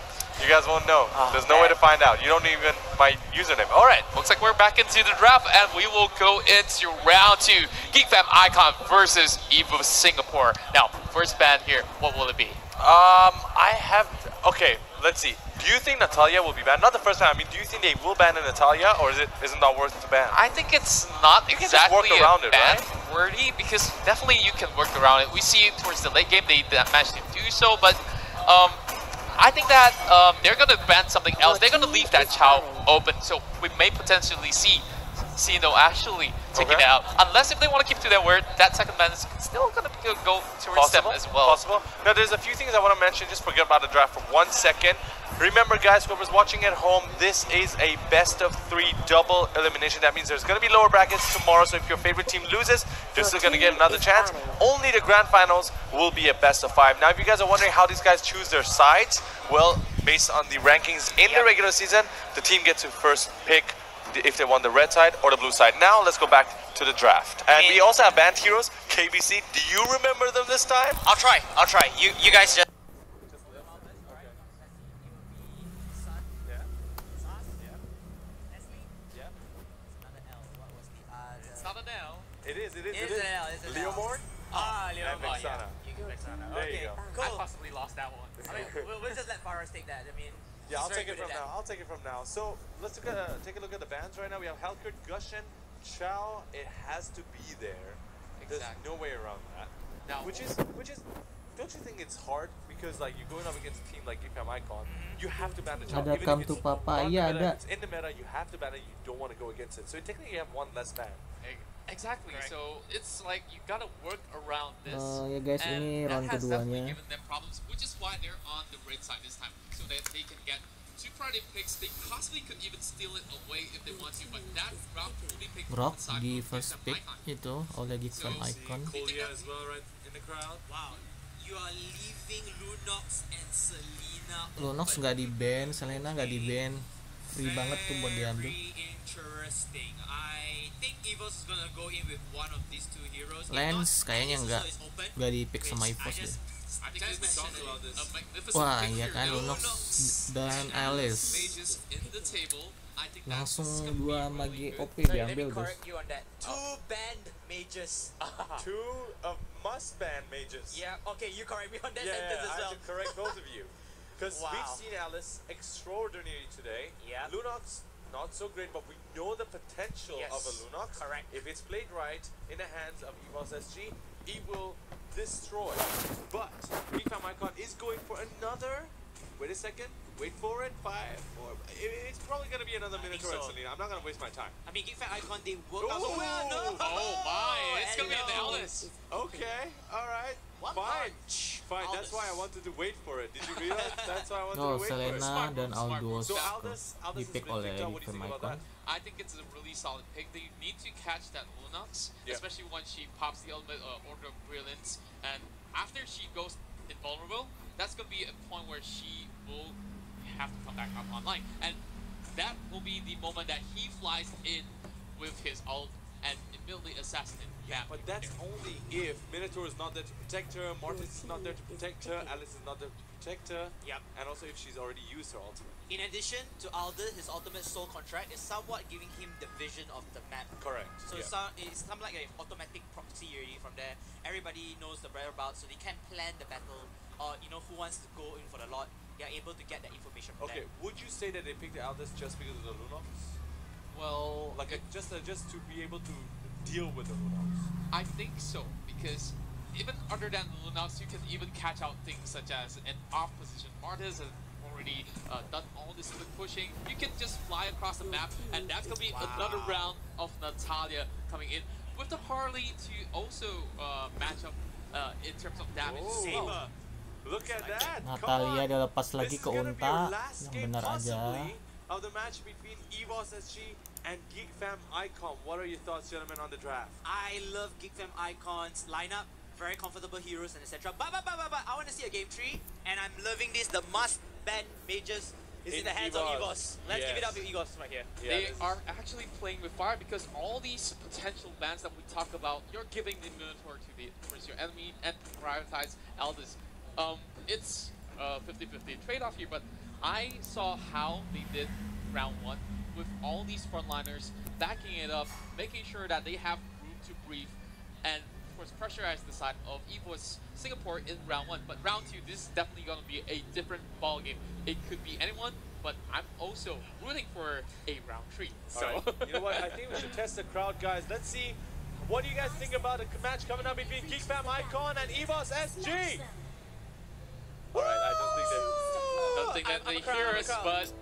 You guys won't know. There's no way to find out. You don't even my username. All right, looks like we're back into the draft, and we will go into round 2. Geekfam Icon versus Evos Singapore. Now, first ban here, what will it be? Okay, let's see. Do you think Natalia will be banned? Not the first time. I mean, do you think they will ban Natalia, or isn't that worth to ban? I think it's not You can just exactly work around it, ban right? worthy, because definitely you can work around it. We see towards the late game they managed to do so, but I think that they're gonna ban something else. They're gonna leave that Chow open, so we may potentially see Sino actually taking it out. Unless if they want to keep to their word, that second ban is still gonna go towards them as well. Possible. Now, there's a few things I want to mention. Just forget about the draft for 1 second. Remember, guys, whoever's watching at home, this is a best of 3 double elimination. That means there's going to be lower brackets tomorrow. So if your favorite team loses, you're still going to get another chance. Only the grand finals will be a best of 5. Now, if you guys are wondering how these guys choose their sides, well, based on the rankings in the regular season, the team gets to first pick if they want the red side or the blue side. Now, let's go back to the draft. And we also have banned heroes. KBC, do you remember them this time? I'll try. You guys just... It is. It is an L. Leomord? Leomord. Mexana. There you go. Cool. I possibly lost that one. I mean, we'll just let Faraz take that. I mean, Yeah, I'll he's very take it good from at now. I'll take it from now. So let's take a look at the bands right now. We have Helkert, Gushin, Chow. It has to be there. There's Exactly. no way around that. Now, Which is, don't you think it's hard because like you're going up against a team like Geekfam Icon, you have to ban the Chow. Ada Even come if to it's Papa, not iya the meta, ada. if it's in the meta, you have to ban it. You don't want to go against it. So technically, you have one less ban. exactly. So it's like you gotta work around this. Ya guys, and ini that round has definitely keduanya. given them problems, which is why they're on the red side this time, so that they can get 2 priority picks. They possibly could even steal it away if they want to, but that round will be picked Rock from the side di of first Geekfam pick Icon. itu oleh Geekfam Icon. Kolia as well, right in the crowd. wow. You are leaving Lunox and Selena. Lunox nggak di ban, Selena nggak di ban. Free banget tuh buat diambil. Very interesting. I think Evos is gonna go in with one of these 2 heroes. If Lens not, kayaknya Alliance nggak also is open, nggak di pick sama which Evos I deh. just I think Just this mention is it. a magnificent Wah pick iya here. kan, Lunox dan Alice Mages in the table. I think that's langsung gonna be 2 sama really good. GOP Sorry, let me diambil guys. correct you on that. 2 banned mages. 2 of must ban mages. Yeah, okay, you correct me on that Yeah, sentence as I well. have to correct both of you. Because Wow. we've seen Alice extraordinary today. Yeah. Lunox, not so great, but we know the potential Yes, of a Lunox. correct. If it's played right in the hands of Evos SG, it will destroy. But Geekfam Icon is going for another. Wait a second. Wait for it. 5, 4. It's probably going to be another I think Minotaur and so. Selena. I'm not going to waste my time. I mean, Geekfam Icon, they work out so Ooh. well. No. Oh my, it's gonna be an hello. Alice. Okay. All right. One Fine. punch. Fine. That's why I Aldous. wanted to wait for it. Did you realize? That's why I wanted No, to wait for it. Selena dan Smart move. Aldous So Aldous di has pick been oleh picked up. What do you Geekfam think about Icon. that? I think it's a really solid pick. They need to catch that Lunox, Yeah. especially when she pops the ultimate Order of Brilliance. And after she goes invulnerable, that's going to be a point where she will have to come back up online. And that will be the moment that he flies in with his ult and immediately assassinate. But that's only if Minotaur is not there to protect her, Mortis is not there to protect her, Alice is not there to protect her, Yep. and also if she's already used her ultimate. In addition to Aldous, his ultimate soul contract is somewhat giving him the vision of the map. Correct. So yeah. it's something like an automatic proxy already from there. Everybody knows the whereabouts, so they can plan the battle, or who wants to go in for the lot. They are able to get that information from Okay, there. would you say that they picked the Aldous just because of the Lunox? Well, Like just to be able to deal with the Lunox? I think so, because even other than the Lunox, you can even catch out things such as an off position. Martis has already done all this split pushing. You can just fly across the map, and that's going to be another round of Natalia coming in with the Harley to also match up in terms of damage. Oh. Saber. Look at that! Natalia dia lepas This lagi is ke gonna be unta our last yang game benar aja. possibly of the match between Evos SG and Geekfam Icon. What are your thoughts, gentlemen, on the draft? I love Geekfam Icon's lineup, very comfortable heroes and etc. But I want to see a game 3, and I'm loving this. The must ban mages is in the hands of Evos. Let's give it up to Evos right here. Yeah, They are actually playing with fire because all these potential bans that we talk about, you're giving the Minotaur towards your enemy and prioritize Aldous. It's 50-50 trade-off here, but I saw how they did round 1 with all these frontliners backing it up, making sure that they have room to breathe, and of course pressurize the side of Evos Singapore in round 1. But round 2, this is definitely going to be a different ball game. It could be anyone, but I'm also rooting for a round 3. So Right. You know what? I think we should test the crowd, guys. Let's see. What do you guys think about the match coming up between Geekfam Icon and Evos SG? All right, I don't think that they hear us, but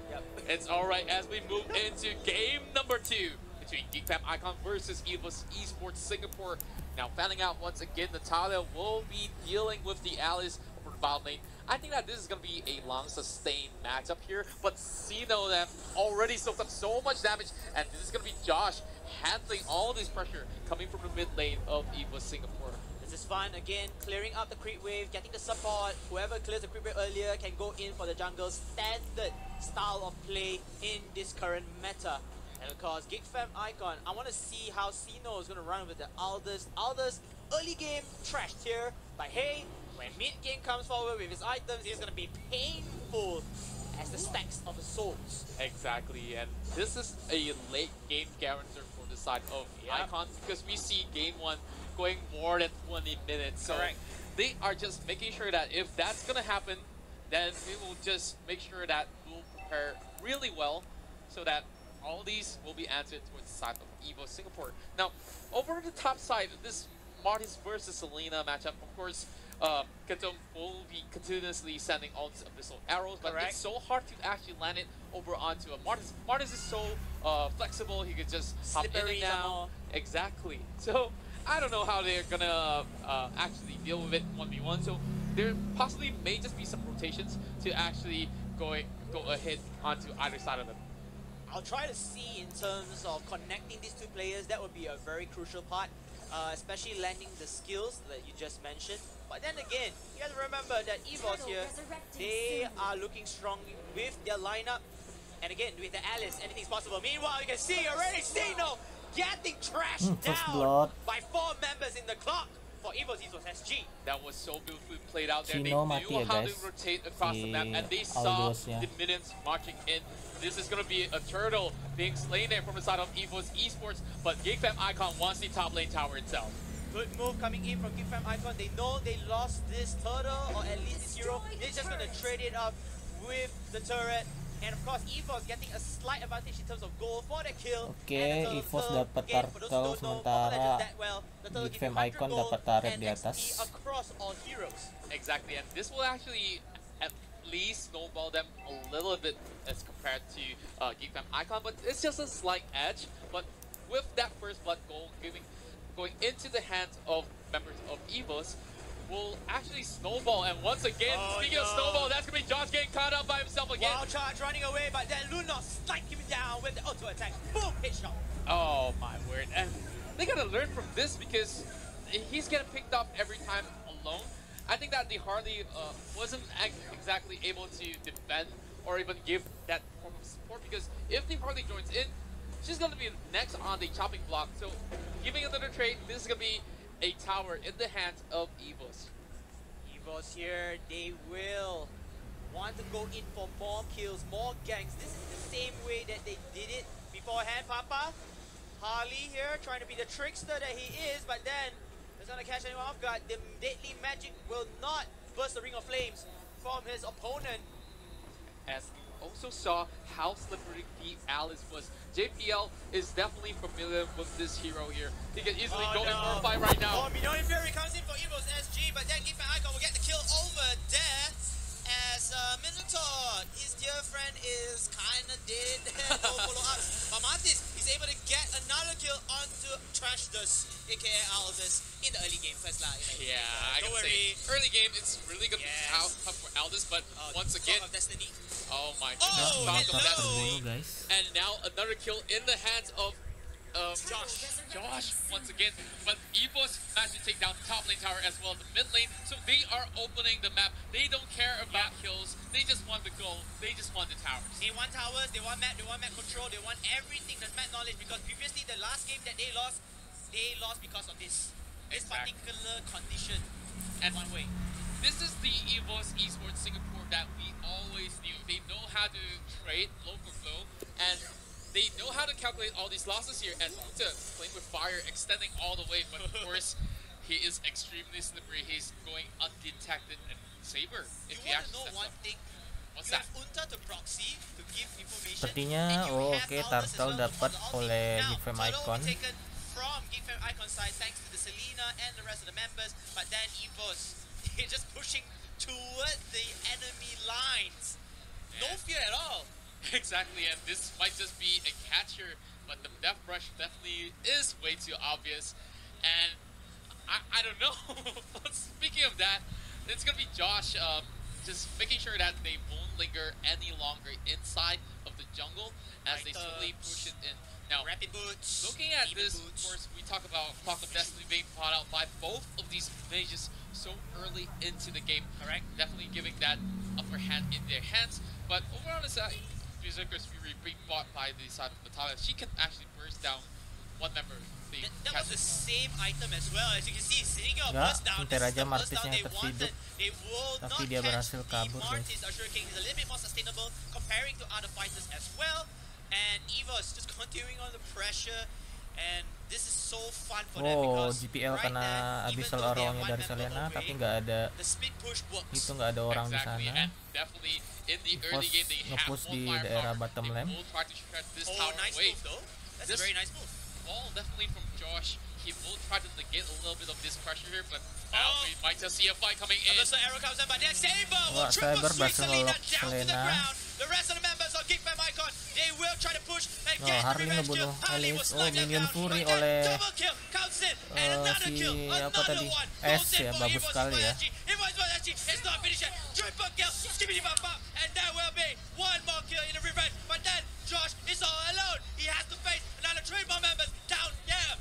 it's alright as we move into game number 2 between Geekfam Icon versus Evos Esports Singapore. Now, finding out once again, Natalia will be dealing with the Alice over the bottom lane. I think that this is going to be a long sustained matchup here, but Sino them already soaked up so much damage, and this is going to be Josh handling all this pressure coming from the mid lane of Evos Singapore. This is fun, again, clearing up the creep wave, getting the support. Whoever clears the creep wave earlier can go in for the jungle standard style of play in this current meta. And of course, Geekfam Icon, I want to see how Sino is going to run with the Aldous. Aldous, early game, trashed here. But hey, when mid game comes forward with his items, it's going to be painful as the stacks of the souls. Exactly, and this is a late game guarantor for the side of Icon, because we see game 1 going more than 20 minutes. So they are just making sure that if that's going to happen, then we will just make sure that we'll prepare really well so that all these will be answered towards the side of Evo Singapore. Now, over the top side, this Martis versus Selena matchup, of course, Katom will be continuously sending all these abyssal arrows, but it's so hard to actually land it over onto a Martis. Martis is so flexible, he could just hop in and down. Exactly. So, I don't know how they're gonna actually deal with it 1v1, so there possibly may just be some rotations to actually go ahead onto either side of them. I'll try to see in terms of connecting these two players. That would be a very crucial part, especially landing the skills that you just mentioned. But then again, you have to remember that Evos here, they are looking strong with their lineup. And again, with the Alice, anything's possible. Meanwhile, you can see already Sino getting trashed down by 4 members in the clock for Evos SG. That was so beautifully played out there. Sino they knew how to rotate across the map, and they saw the minions marching in. This is going to be a turtle being slain there from the side of Evos Esports, but Geekfam Icon wants the top lane tower itself. Good move coming in from Geekfam Icon. They know they lost this turtle, or at least this hero. They're just going to trade it up with the turret. And of course, Evos getting a slight advantage in terms of goal for the kill. Oke, Evos dapat turtle sementara Geekfam Icon dapat turret di atas. Across all heroes. Exactly, and this will actually at least snowball them a little bit as compared to Geekfam Icon, but it's just a slight edge. But with that first blood goal going into the hands of members of Evos, will actually snowball. And once again, speaking of snowball, that's going to be Josh getting caught up by himself again. Wild charge running away, but then Lunos strike him down with the auto attack. Boom, hit shot. Oh my word. And they got to learn from this, because he's getting picked up every time alone. I think that the Harley wasn't exactly able to defend or even give that form of support, because if the Harley joins in, she's going to be next on the chopping block. So giving another trade, this is going to be a tower in the hands of Evos. Evos here, they will want to go in for more kills, more ganks. This is the same way that they did it beforehand, Papa. Harley here trying to be the trickster that he is, but then doesn't want to catch anyone off guard. The deadly magic will not burst the ring of flames from his opponent. As we also saw how slippery the Alice was. JPL is definitely familiar with this hero here. He can easily go in for a fight right now. Minori Fury comes in for Evos SG, but then Geekfam Icon will get the kill over there. As Minotaur, his dear friend, is kinda dead. No follow-ups. But Martis is able to get another kill onto Trashdus, aka Aldous, in the early game first lah. Yeah, I can say early game it's really gonna be tough for Aldous, but once again, of Destiny. Oh my goodness, hello. Destiny. And now another kill in the hands of Josh once again. But Evos managed to take down the top lane tower as well as the mid lane, so they are opening the map. They don't care about kills, they just want the goal, they just want the towers. They want towers, they want map control, they want everything, that's map knowledge, because previously the last game that they lost because of this particular condition. And one way. this is the Evos Esports Singapore that we always knew. They know how to trade local flow, and they know how to calculate all these losses here. And Unta playing with fire, extending all the way, but of course, he is extremely slippery. He's going undetected. And Saber, if he actually steps up. What's that? Sepertinya oke, Turtle dapat oleh Geekfam Icon. From Geekfam Icon side, thanks to the Selena and the rest of the members, but then Evos just pushing towards the enemy lines. No fear at all. Exactly, and this might just be a catcher, but the Death Rush definitely is way too obvious. And I don't know. Speaking of that, it's gonna be Josh just making sure that they won't linger any longer inside of the jungle as they slowly push it in. Now, Rapid boots, looking at this, boots. of course, we talk about Clock of Destiny being fought out by both of these mages so early into the game. Correct. Definitely giving that upper hand in their hands. But over on the side, Berserker's Fury being fought by the side of Natalia. She can actually burst down one member. That was the same item as well. As you can see, sitting on Ya, burst down. bentar This is aja the burst Martisnya down they tersiduk. wanted. They will Tapi not dia catch berhasil the kabur, guys. Martis. Azure King is a little bit more sustainable comparing to other fighters as well. And Evos just continuing on the pressure. And this is so fun for them Oh, because GPL right kena there, even Abyssal though they are Arrow-nya one dari member Selena, away, tapi nggak ada the split push works. itu, nggak ada orang Exactly, di sana. and definitely in the Evos early game they have nge-push more di firepower. daerah bottom They lane. will try to shred this Oh, tower nice away. move though. That's This- a very nice move. Ball definitely from Josh. He will try to negate a little bit of this pressure here, but now we might just see a fight coming in. Another arrow comes in, but then Saber Wah, will triple Saber sweep berhasil Selena nge-lock down to the Selena. ground. The rest of the members of Geekfam Icon, they will try to push and Oh, get the Harley revenge ngebunuh kill. Harley will Alice. slide Oh, them minion down, Fury but then oleh double kill comes in, and another si kill, apa another tadi? one S goes in ya, for bagus Evos sekali ya. Bayachi. Evos Bayachi is not finished yet. Triple kill, skibbity bop bop, and there will be one more kill in the revenge. But then Josh is all alone. He has to face another 3 more members down here.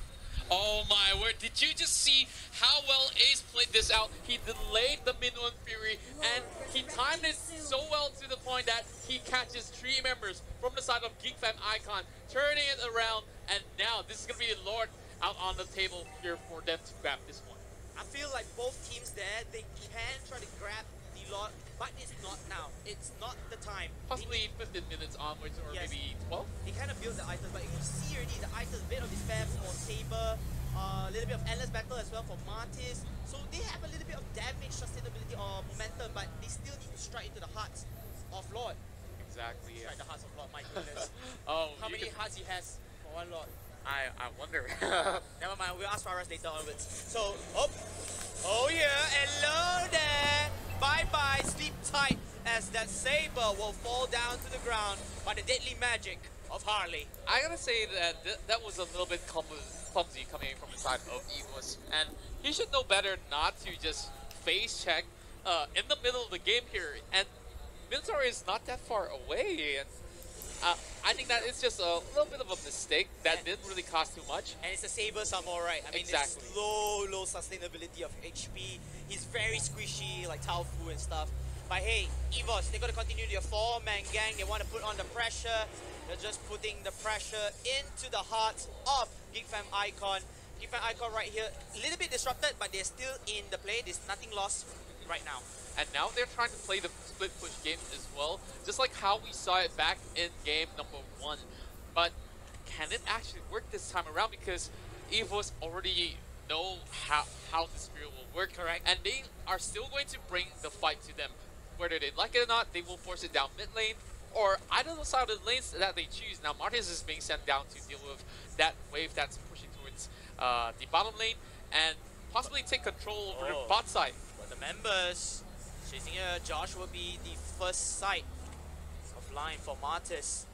Oh my word, did you just see how well Ace played this out? He delayed the Minion Fury and he timed it so well to the point that he catches 3 members from the side of Geekfam Icon, turning it around, and now this is going to be the Lord out on the table here for them to grab this one. I feel like both teams there, they can try to grab the lot, but it's not now. It's not the time. Possibly 15 minutes onwards or Yes. maybe 12? They kind of build the items, but you can see already the items, a bit of despair for Saber, a little bit of endless battle as well for Martis. So they have a little bit of damage, sustainability, or momentum, but they still need to strike into the hearts of Lord. Exactly, yeah. Strike the hearts of Lord, my goodness. Oh, How you many can- hearts he has for one Lord? I wonder. Never mind, we'll ask Faraz later onwards. So, oh yeah, hello there. Bye-bye, sleep tight, as that Saber will fall down to the ground by the deadly magic of Harley. I gotta say that that was a little bit clumsy coming from the side of Evos, and he should know better not to just face check in the middle of the game here. And Minotaur is not that far away, and I think that it's just a little bit of a mistake that didn't really cost too much. And it's a Saber Samurai. I mean, Exactly. it's low sustainability of HP. He's very squishy, like Taufu and stuff. But hey, Evos, they're going to continue their 4-man gang. They want to put on the pressure. They're just putting the pressure into the hearts of Geekfam Icon. Geekfam Icon right here, a little bit disrupted, but they're still in the play. There's nothing lost right now. And now they're trying to play the split push game as well, just like how we saw it back in game number 1. But can it actually work this time around? Because Evos already know how the spirit will work, Correct. and they are still going to bring the fight to them. Whether they like it or not, they will force it down mid lane, or either of the side of the lanes that they choose. Now Martis is being sent down to deal with that wave that's pushing towards the bottom lane, and possibly take control over the bot side. But the members chasing here, Josh will be the first sight of line for Martis.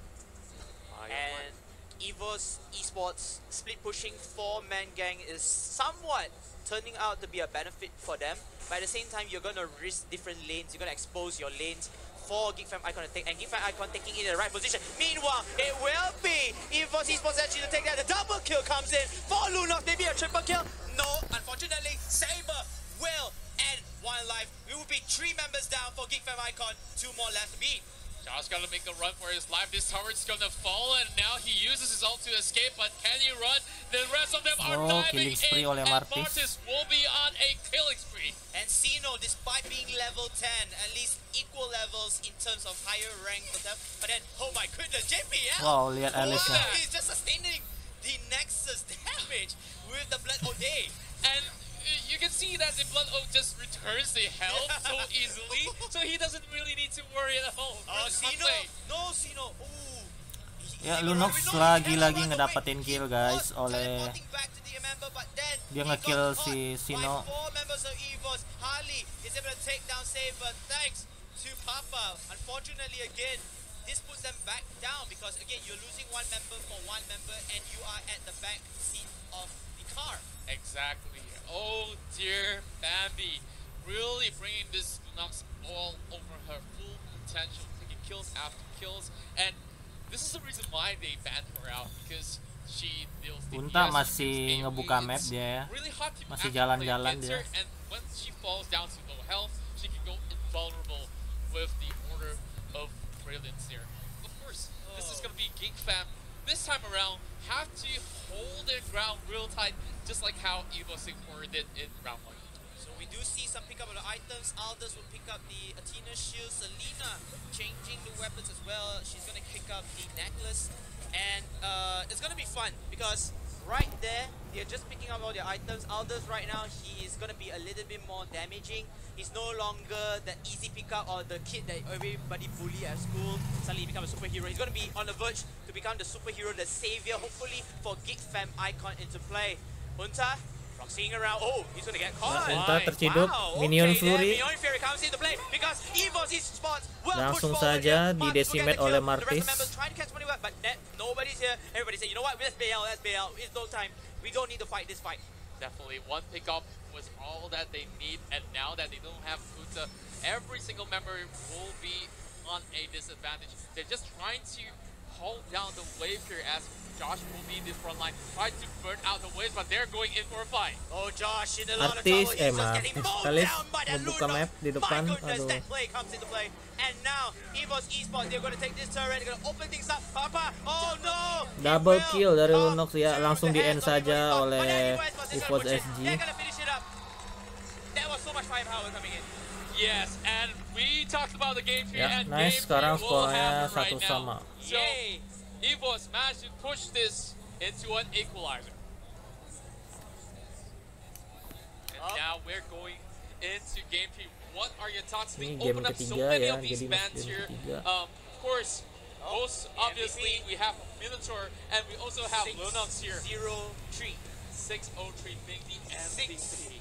And Evos Esports split pushing 4-man gang is somewhat turning out to be a benefit for them. But at the same time, you're going to risk different lanes. You're going to expose your lanes for Geekfam Icon to take, and Geekfam Icon taking it in the right position. Meanwhile, it will be Evos Esports actually to take that. The double kill comes in for Lunos. Maybe a triple kill. No, unfortunately, Saber will end 1 life. We will be 3 members down for Geekfam Icon. 2 more left to beat. Josh gotta make a run for his life. This tower's gonna fall, and now he uses his ult to escape, but can he run? The rest of them are diving killing spree in, oleh and Martis. Martis will be on a killing spree. And Sino Sino, despite being level 10, at least equal levels in terms of higher rank for them. But then, oh my goodness, JPL! Wow, lihat Alice-nya. He's just sustaining the Nexus damage with the Blood Ode. And you can see that the Blood Oak just returns the health so easily, so he doesn't really need to worry at all. Sino! No, Sino! Ooh. Ya, Lunox lagi-lagi ngedapetin kill guys oleh dia ngekill si Sino. Four members of Evos, Harley is able to take down Saber thanks to Papa. Unfortunately, again, this puts them back down because again you're losing one member for one member and you are at the back seat of the car. Exactly. Oh dear, Bambi, really bringing this Lunox all over her full potential, taking kills after kills, and this is the reason why they banned her out because she deals DPS. Unta masih ngebuka map dia ya. Really hard to Masih actually jalan-jalan against dia. her, and when she falls down to low health, she can go invulnerable with the order of brilliance here. Of course, this is gonna be Geekfam this time around. Have to hold their ground real tight, just like how Evos did in round 1. So we do see some pickup of the items. Aldous will pick up the Athena shield. Selena changing the weapons as well. She's gonna pick up the necklace, and it's gonna be fun because right there they're just picking up all the items. Aldous right now he is gonna be a little bit more damaging. He's no longer the easy pickup or the kid that everybody bully at school. Suddenly he becomes a superhero. He's gonna be on the verge to become the superhero, the savior, hopefully for Geekfam Icon into play. Unta seeing around. Oh, he's gonna get caught. Unta terciduk, Minion Fury. Minion Fury comes into play because Evos is spots. Langsung saja di decimate oleh Martis. Trying to catch money, but nobody's here. Everybody say, you know what? Let's bail. Let's bail. It's no time. We don't need to fight this fight. Definitely, one pickup was all that they need, and now that they don't have Kuta, every single member will be on a disadvantage. They're just trying to hold down the wave here as Josh will be in the front line, try to burn out the waves, but they're going in for a fight. Oh, Josh in a lot of Artis, trouble. He's just getting mowed down by that ngebuka map di Lunox. depan. My goodness, Aduh. that play comes into play. And now, Evos Esports, they're going to take this turret, they're going to open things up. Papa, oh no! Double kill dari Lunox ya, langsung di end saja oleh Evos SG. They're going to finish it up. That was so much firepower coming in. Yes, and we talked about the game here, Ya, and nice. game Sekarang will skornya happen right 1 now. sama. So, Evos managed to push this into an equalizer. And now we're going into game 3. What are your thoughts? We Ini game opened up so ketiga many ya, of these jadi bans game here. ketiga. Of course, most obviously we have Minotaur, and we also have Lunox here. 0-3. 603 being the MVP.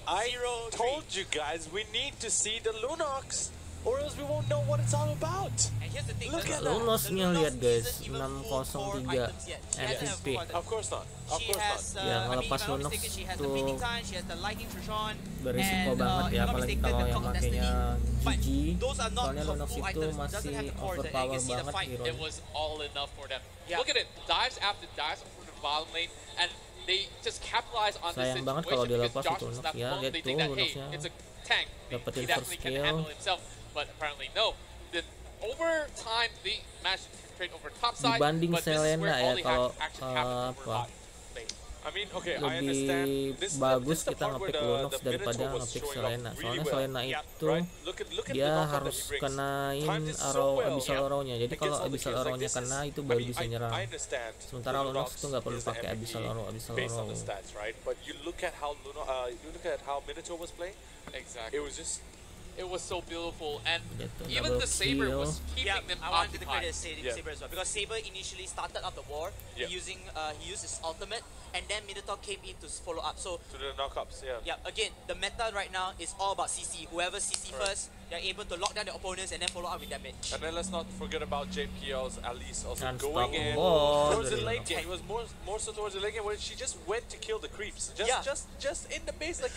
I told you guys we need to see the Lunox, or else we won't know what it's all about. And here's the thing, Look at Lunosnya lihat guys, isn't even full 603 items yet. She MVP. has Of course not. Of She course has, not. Ya, I mean, ngelepas if I'm not Lunox mistaken, she has the tuh Beating Time, she has the Lightning Trishan, berisiko and, banget if ya, I'm not apalagi mistaken, kalau the yang Cult of makainya Destiny. But GG. those are not Soalnya her Lunox full itu items. It masih doesn't have the core that you overpower can see the banget fight. hero. It was all enough for them. Yeah. Look at it, dives after dives for the bottom lane, and they just capitalize on this Sayang banget situation kalau because dilepas Josh itu was Lunox not ya, alone. lihat They tuh think that, hey, Lunoxnya it's a tank. dapetin He first definitely can kill. handle himself, but apparently no. Then over time, they managed to trade over top side, Dibanding but this is Selena where ya, all the kalau action happened over apa, bot lane. I mean, okay, I lebih understand. This bagus is the kita part where ngepick the Lunox daripada Minotaur was ngepick showing Selena. off Soalnya really well. Selena itu Right? Look at the dia knockup harus that he brings. kenain Timed it so arrow well. abyssal arrow-nya. Jadi Against kalau all the abyssal kills, like arrow-nya this is- kena itu I baru mean, bisa nyerang. I understand. Sementara Lunox itu nggak perlu is the pakai MVP abyssal arrow based on the arrow. stats, right? But you look at how you look at how Minotaur was playing. Exactly. It was just It was so beautiful, and Gitu, even double the Saber kill. was keeping them I wanted to occupied. credit Saber Yeah. as well because Saber initially started up the war Yeah. using he used his ultimate, and then Minotaur came in to follow up. So to the knockups, yeah. yeah, again, the meta right now is all about CC. Whoever CC Correct. first, they're able to lock down the opponents and then follow up with damage. And then let's not forget about JPL's Alice also Unstoppable going in towards the dari late Lunox. game. It was more so towards the late game where she just went to kill the creeps. Yeah. Just in the base, like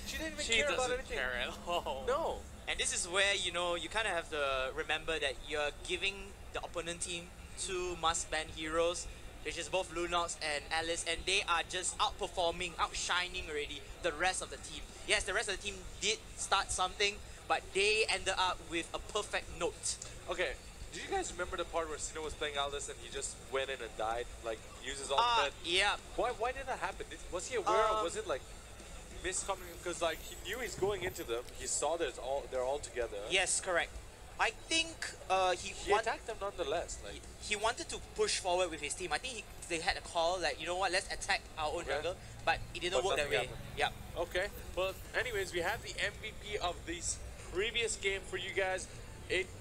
she didn't even She care about doesn't anything. care at all. No. And this is where, you know, you kind of have to remember that you're giving the opponent team two must-ban heroes, which is both Lunox and Alice, and they are just outperforming, outshining already the rest of the team. Yes, the rest of the team did start something, but they ended up with a perfect note. Okay. Do you guys remember the part where Sino was playing Aldous and he just went in and died? Like, used his ultimate? Yeah. Why did that happen? Was he aware or was it like... miscommunication because like he knew he's going into them. He saw that they're all together. Yes, correct. I think he attacked them nonetheless. Like he wanted to push forward with his team. I think they had a call like, you know what, let's attack our own jungle, but it didn't work that way. Yeah. Okay. But anyways, we have the MVP of this previous game for you guys.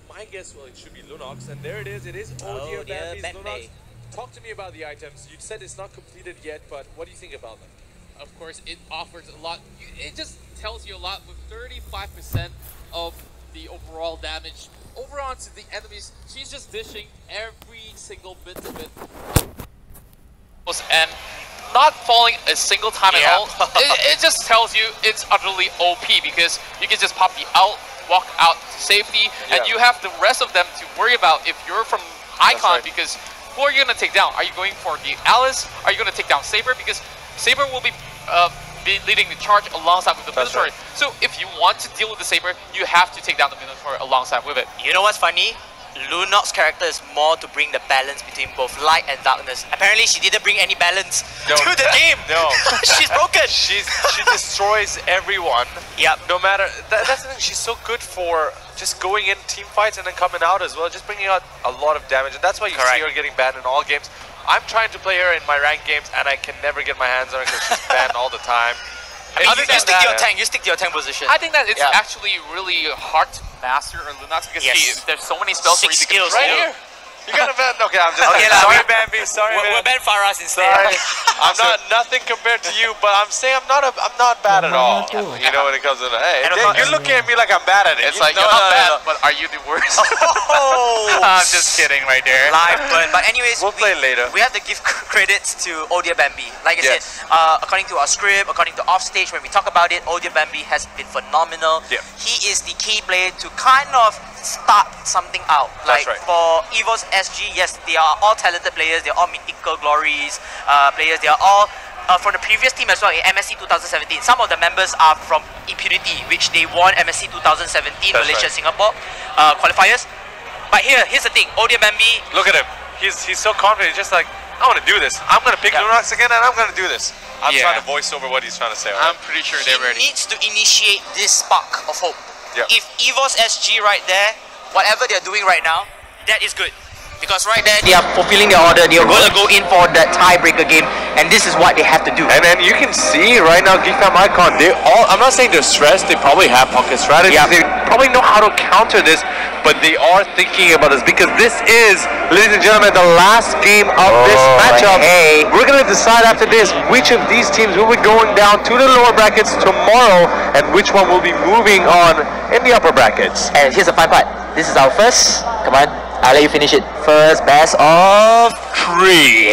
My guess, well, it should be Lunox, and there it is. It is Odia Bambi's Lunox. Talk to me about the items. You said it's not completed yet, but what do you think about them? Of course, it offers a lot. It just tells you a lot with 35% of the overall damage. Overall to the enemies, she's just dishing every single bit of it. And not falling a single time at all. It just tells you it's utterly OP because you can just pop the out, walk out to safety, and you have the rest of them to worry about if you're from Icon, because who are you going to take down? Are you going for the Alice? Are you going to take down Saber? Because Saber will be leading the charge alongside with the Minotaur. So if you want to deal with the Saber, you have to take down the Minotaur alongside with it. You know what's funny? Lunox's character is more to bring the balance between both light and darkness. Apparently she didn't bring any balance to the game. No. She's broken. She destroys everyone. Yep. No matter, that's the thing, she's so good for just going in team fights and then coming out as well, just bringing out a lot of damage, and that's why you see her getting banned in all games. I'm trying to play her in my ranked games and I can never get my hands on her because she's banned all the time. You stick to your tank. You stick to your tank position. I think that it's actually really hard to master or Lunox because there's so many spells for you to skills right here. You gotta ban. Okay, I'm just sorry, Bambi. Sorry, we'll ban Faraz instead. Sorry. I'm not nothing compared to you, but I'm saying I'm not bad at all. You know, when it comes to hey, you're looking at me like I'm bad at it. It's like you're not bad, but are you the worst? I'm just kidding, right there. Live burn. But anyways, we'll play later. We have to give credits to Odia Bambi. Like I said, according to our script, according to offstage, when we talk about it, Odia Bambi has been phenomenal. He is the key player to kind of start something out. Like for Evos SG, yes, they are all talented players. They're all mythical glories players. They are all from the previous team as well in MSC 2017. Some of the members are from Impunity, which they won MSC 2017 Malaysia Singapore qualifiers. But here's the thing, Odia Bambi. Look at him. He's so confident. He's just like, I want to do this. I'm going to pick Lunox again and I'm going to do this. I'm trying to voice over what he's trying to say. I'm pretty sure they're ready. He needs to initiate this spark of hope. If Evos SG right there, whatever they're doing right now, that is good. Because right there, they are fulfilling their order. They're going to go in for that tiebreaker game, and this is what they have to do. And then you can see right now, Geekfam Icon, they all, I'm not saying they're stressed, they probably have pocket strategies. They probably know how to counter this, but they are thinking about this because this is, ladies and gentlemen, the last game of this matchup. We're going to decide after this which of these teams will be going down to the lower brackets tomorrow and which one will be moving on in the upper brackets. And here's the fun part. This is our first. Come on, I'll let you finish it. First best of 3.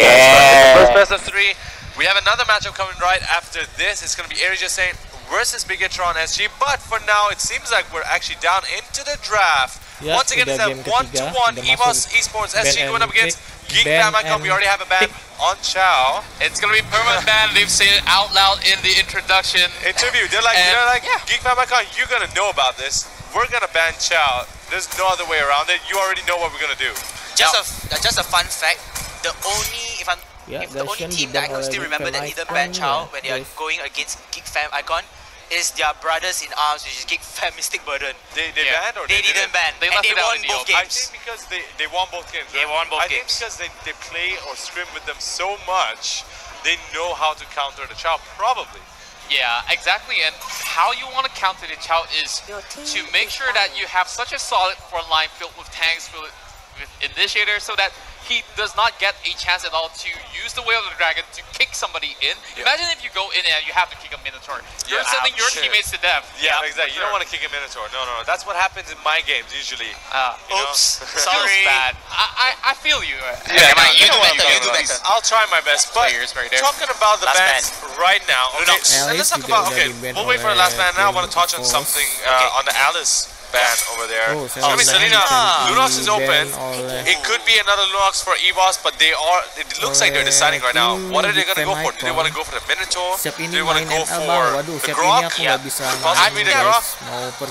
First best of 3. We have another matchup coming right after this. It's going to be Aries Saint versus Bigatron SG. But for now, it seems like we're actually down into the draft. Once again, it's a 1-1 Evos Esports SG going up against Geekfam Icon. We already have a ban on Chow. It's going to be permanent ban. They've said it out loud in the introduction. Interview. They're like, Geekfam Icon, you're going to know about this. We're going to ban Chow. There's no other way around it. You already know what we're going to do. Just a fun fact. The only, if the only team that I can still remember that didn't ban Chow when they are going against Geekfam Icon is their brothers in arms, which is Geekfam Mystic Burden. They banned or they didn't ban? They won both games. I think because they won both games. They won both games. I think because they play or scrim with them so much, they know how to counter the Chow, probably. Yeah, exactly. And how you want to counter the Chow is to make sure that you have such a solid front line filled with tanks, filled with initiators, so that he does not get a chance at all to use the Way of the Dragon to kick somebody in. Imagine if you go in and you have to kick a Minotaur. You're sending your teammates to death. Yeah, exactly. You don't want to kick a Minotaur. No. That's what happens in my games usually. Oops. Sorry. Bad. I feel you. Yeah, you do better. I'll try my best. But talking about the bans right now, let's talk about, we'll wait for the last ban now. I want to touch on something on the Alice ban over there. I mean, Selena, Lunox is open. It could be another Lunox for Evos, but it looks like they're deciding right now. What are they going to go for? Do they want to go for the Minotaur? Do they want to go for the Grok? Possibly the Grok.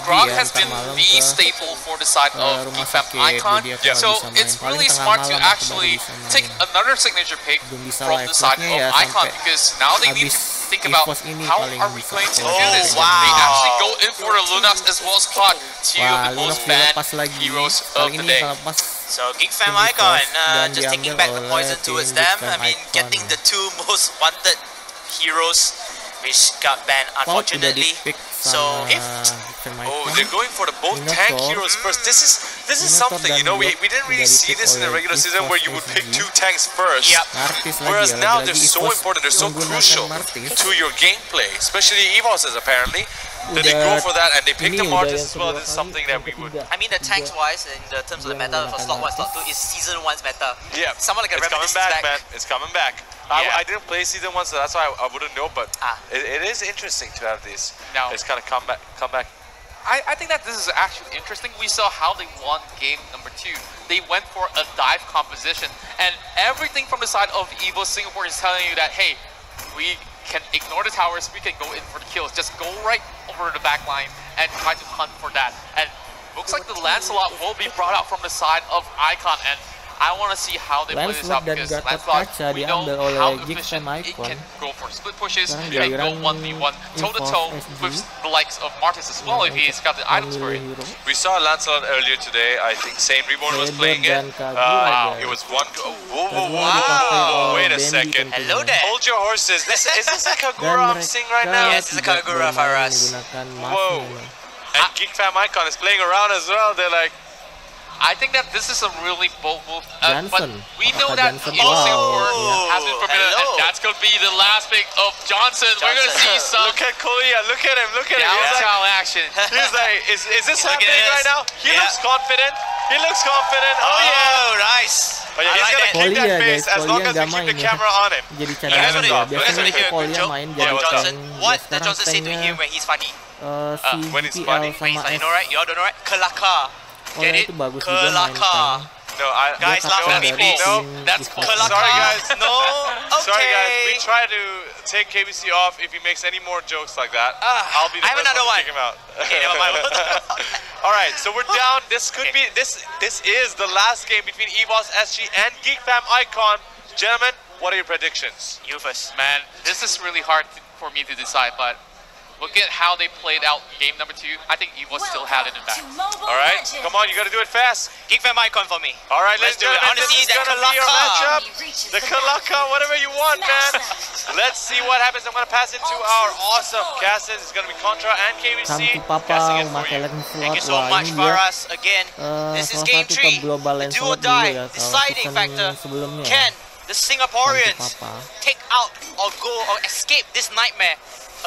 Grok has been the staple for the side of Geekfam Icon, so it's really smart to actually take another signature pick from the side of Icon, because now they need to think about Evos ini how paling are we bisa. going to Oh, do this. wow. They actually go in for the Lunox as well as Cloud, two of the most banned dilepas lagi. heroes Kali of the ini day. lepas So Geekfam Evos Icon dan just taking diambil back the oleh poison tim towards them. I Geekfam mean, Icon. getting the two most wanted heroes which got banned Paul udah unfortunately. di-pick So sama if Geekfam Oh, Icon. they're going for the both Minotaur. tank heroes first. This is Minotaur something, dan you know, we Yok didn't really udah see di-pick this in the oleh regular season Evos where you would pick SG. two tanks first. Yep. Artis lagi Whereas ya, now lagi-lagi they're so Evos important, they're so menggunakan crucial Martis. to your gameplay, especially Evos apparently. That they Udah- go for that and they pick ini the udah Martis yang as well. kedua This is kali, something that yang we would. ketiga. I mean, the tanks wise in the terms of the meta for slot 1, slot 2 is season 1's meta. Yeah, Someone like a it's coming Reminiscence back, back. man. It's coming back. Yeah. I didn't play season 1, so that's why I wouldn't know. But Ah. it is interesting to have these. Now- It's kind of come back. I think that this is actually interesting. We saw how they won game number 2. They went for a dive composition, and everything from the side of Evo Singapore is telling you that, hey, we can ignore the towers, we can go in for the kills. Just go right over the back line and try to hunt for that. And looks like the Lancelot will be brought out from the side of Icon, and I want to see how they play this Lancelot out dan because Gatot Lancelot, Kaca we know diambil oleh how Geekfam efficient it Icon. can go for split pushes Sekarang and go giliran 1v1 toe-to-toe Evos SG. with the likes of Martis as well if he's got the items for it. Hero. We saw Lancelot earlier today. I think Saint Reborn was Saber playing it. dan Kagura, It guys. was one. Whoa, Kagura wow! dipakai oleh Wait a Bendy second. tentunya. Hello there. Hold your horses. Is this a Dan Kagura I'm seeing right now? Yes, it's a tidak Kagura bermain Faraz. menggunakan Whoa. Masnya. And Geekfam Icon is playing around as well. They're like, I think that this is a really bold move, but Johnson. we know Apakah that Johnson? Evo Wow. Singapore Yeah. has been forbidden, Hello. and that's going to be the last pick of Johnson. We're going to see some look at Kolia. Look at him. Look at him. He's like, downtown action. he's like, is this Look at happening this. right now? He Yeah. looks confident. He looks confident. Oh yeah. Oh, nice. But yeah, I he's like gonna that. keep that Kolia, face guys. as long Kolia as we nggak keep the main ya. camera on him. Jadi guys cadangan wanna- ya. you guys Biasanya wanna hear a good Kolia joke? main Yeah, jadi Johnson. cadangan. What Ya, does Johnson say to sekarang him when he's funny? si when he's PL funny. When he's sama like, you F. know right? You all don't know right? Kelakar. Kolia Get it? itu bagus juga main Kelakar. tank. No, Guys, laugh at me, please. No, That's Evos. Kelakar. sorry guys. No. Okay. Sorry guys. We try to take KBC off. If he makes any more jokes like that, I'll be the I have first another one to one. kick him out. Okay, never mind. All right, so we're down. This could be this is the last game between Evos SG and Geekfam Icon. Gentlemen, what are your predictions? You first. Man, this is really hard for me to decide, but look at how they played out game number 2. I think Evo still had it in back. All right, come on, you got to do it fast. Geekfam Icon for me. All right, Let's let's do it. I gentlemen, wanna this see is that gonna be your Kalaka. matchup. The Kalaka, whatever you want, man. Let's see what happens. I'm gonna pass it to our awesome casters. It's gonna be Contra and KBC. Sampu Papa Casting it for memakai you. lens Thank you slot. so Wah, much, ini dia Faraz. Again, this is salah game satu 3. top global The lens do or slot dulu die, ya, kalau deciding season factor. sebelumnya. Can the Singaporeans Sampu Papa. take out or go or escape this nightmare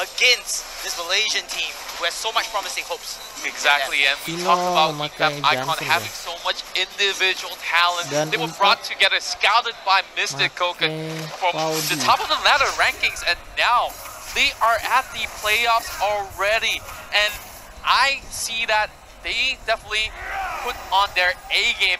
against this Malaysian team who has so much promising hopes? Exactly, and we Sino talked about memakai Geekfam Icon Johnson having ya? so much individual talent. Dan They were untuk brought together, scouted by Mystic Koken from the Paudi. top of the ladder rankings, and now they are at the playoffs already. And I see that they definitely put on their A game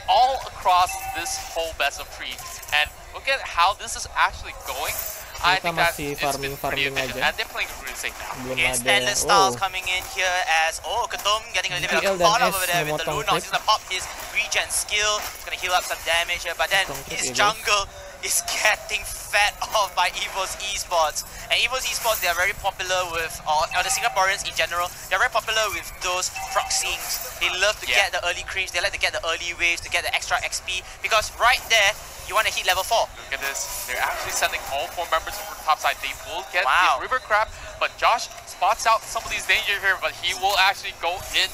all across this whole best of 3. And look at how this is actually going. I Mereka think that masih it's been pretty farming efficient, aja. and they're playing really safe now. Belum Again, ada. standard styles Oh, coming in here as Ketum getting a little bit PL of dan caught up S over there with the memotong Lunox. creep. He's gonna pop his regen skill. He's gonna heal up some damage here, but then Potong creep his ya, guys. jungle is getting fed off by Evos Esports. And Evos Esports, they are very popular with, or the Singaporeans in general, they're very popular with those proxyings. They love to get the early creeps, they like to get the early waves, to get the extra XP, because right there, you want to hit level 4. Look at this. They're actually sending all 4 members over the top side. They will get Wow. the river crab, but Josh spots out some of these danger here, but he will actually go in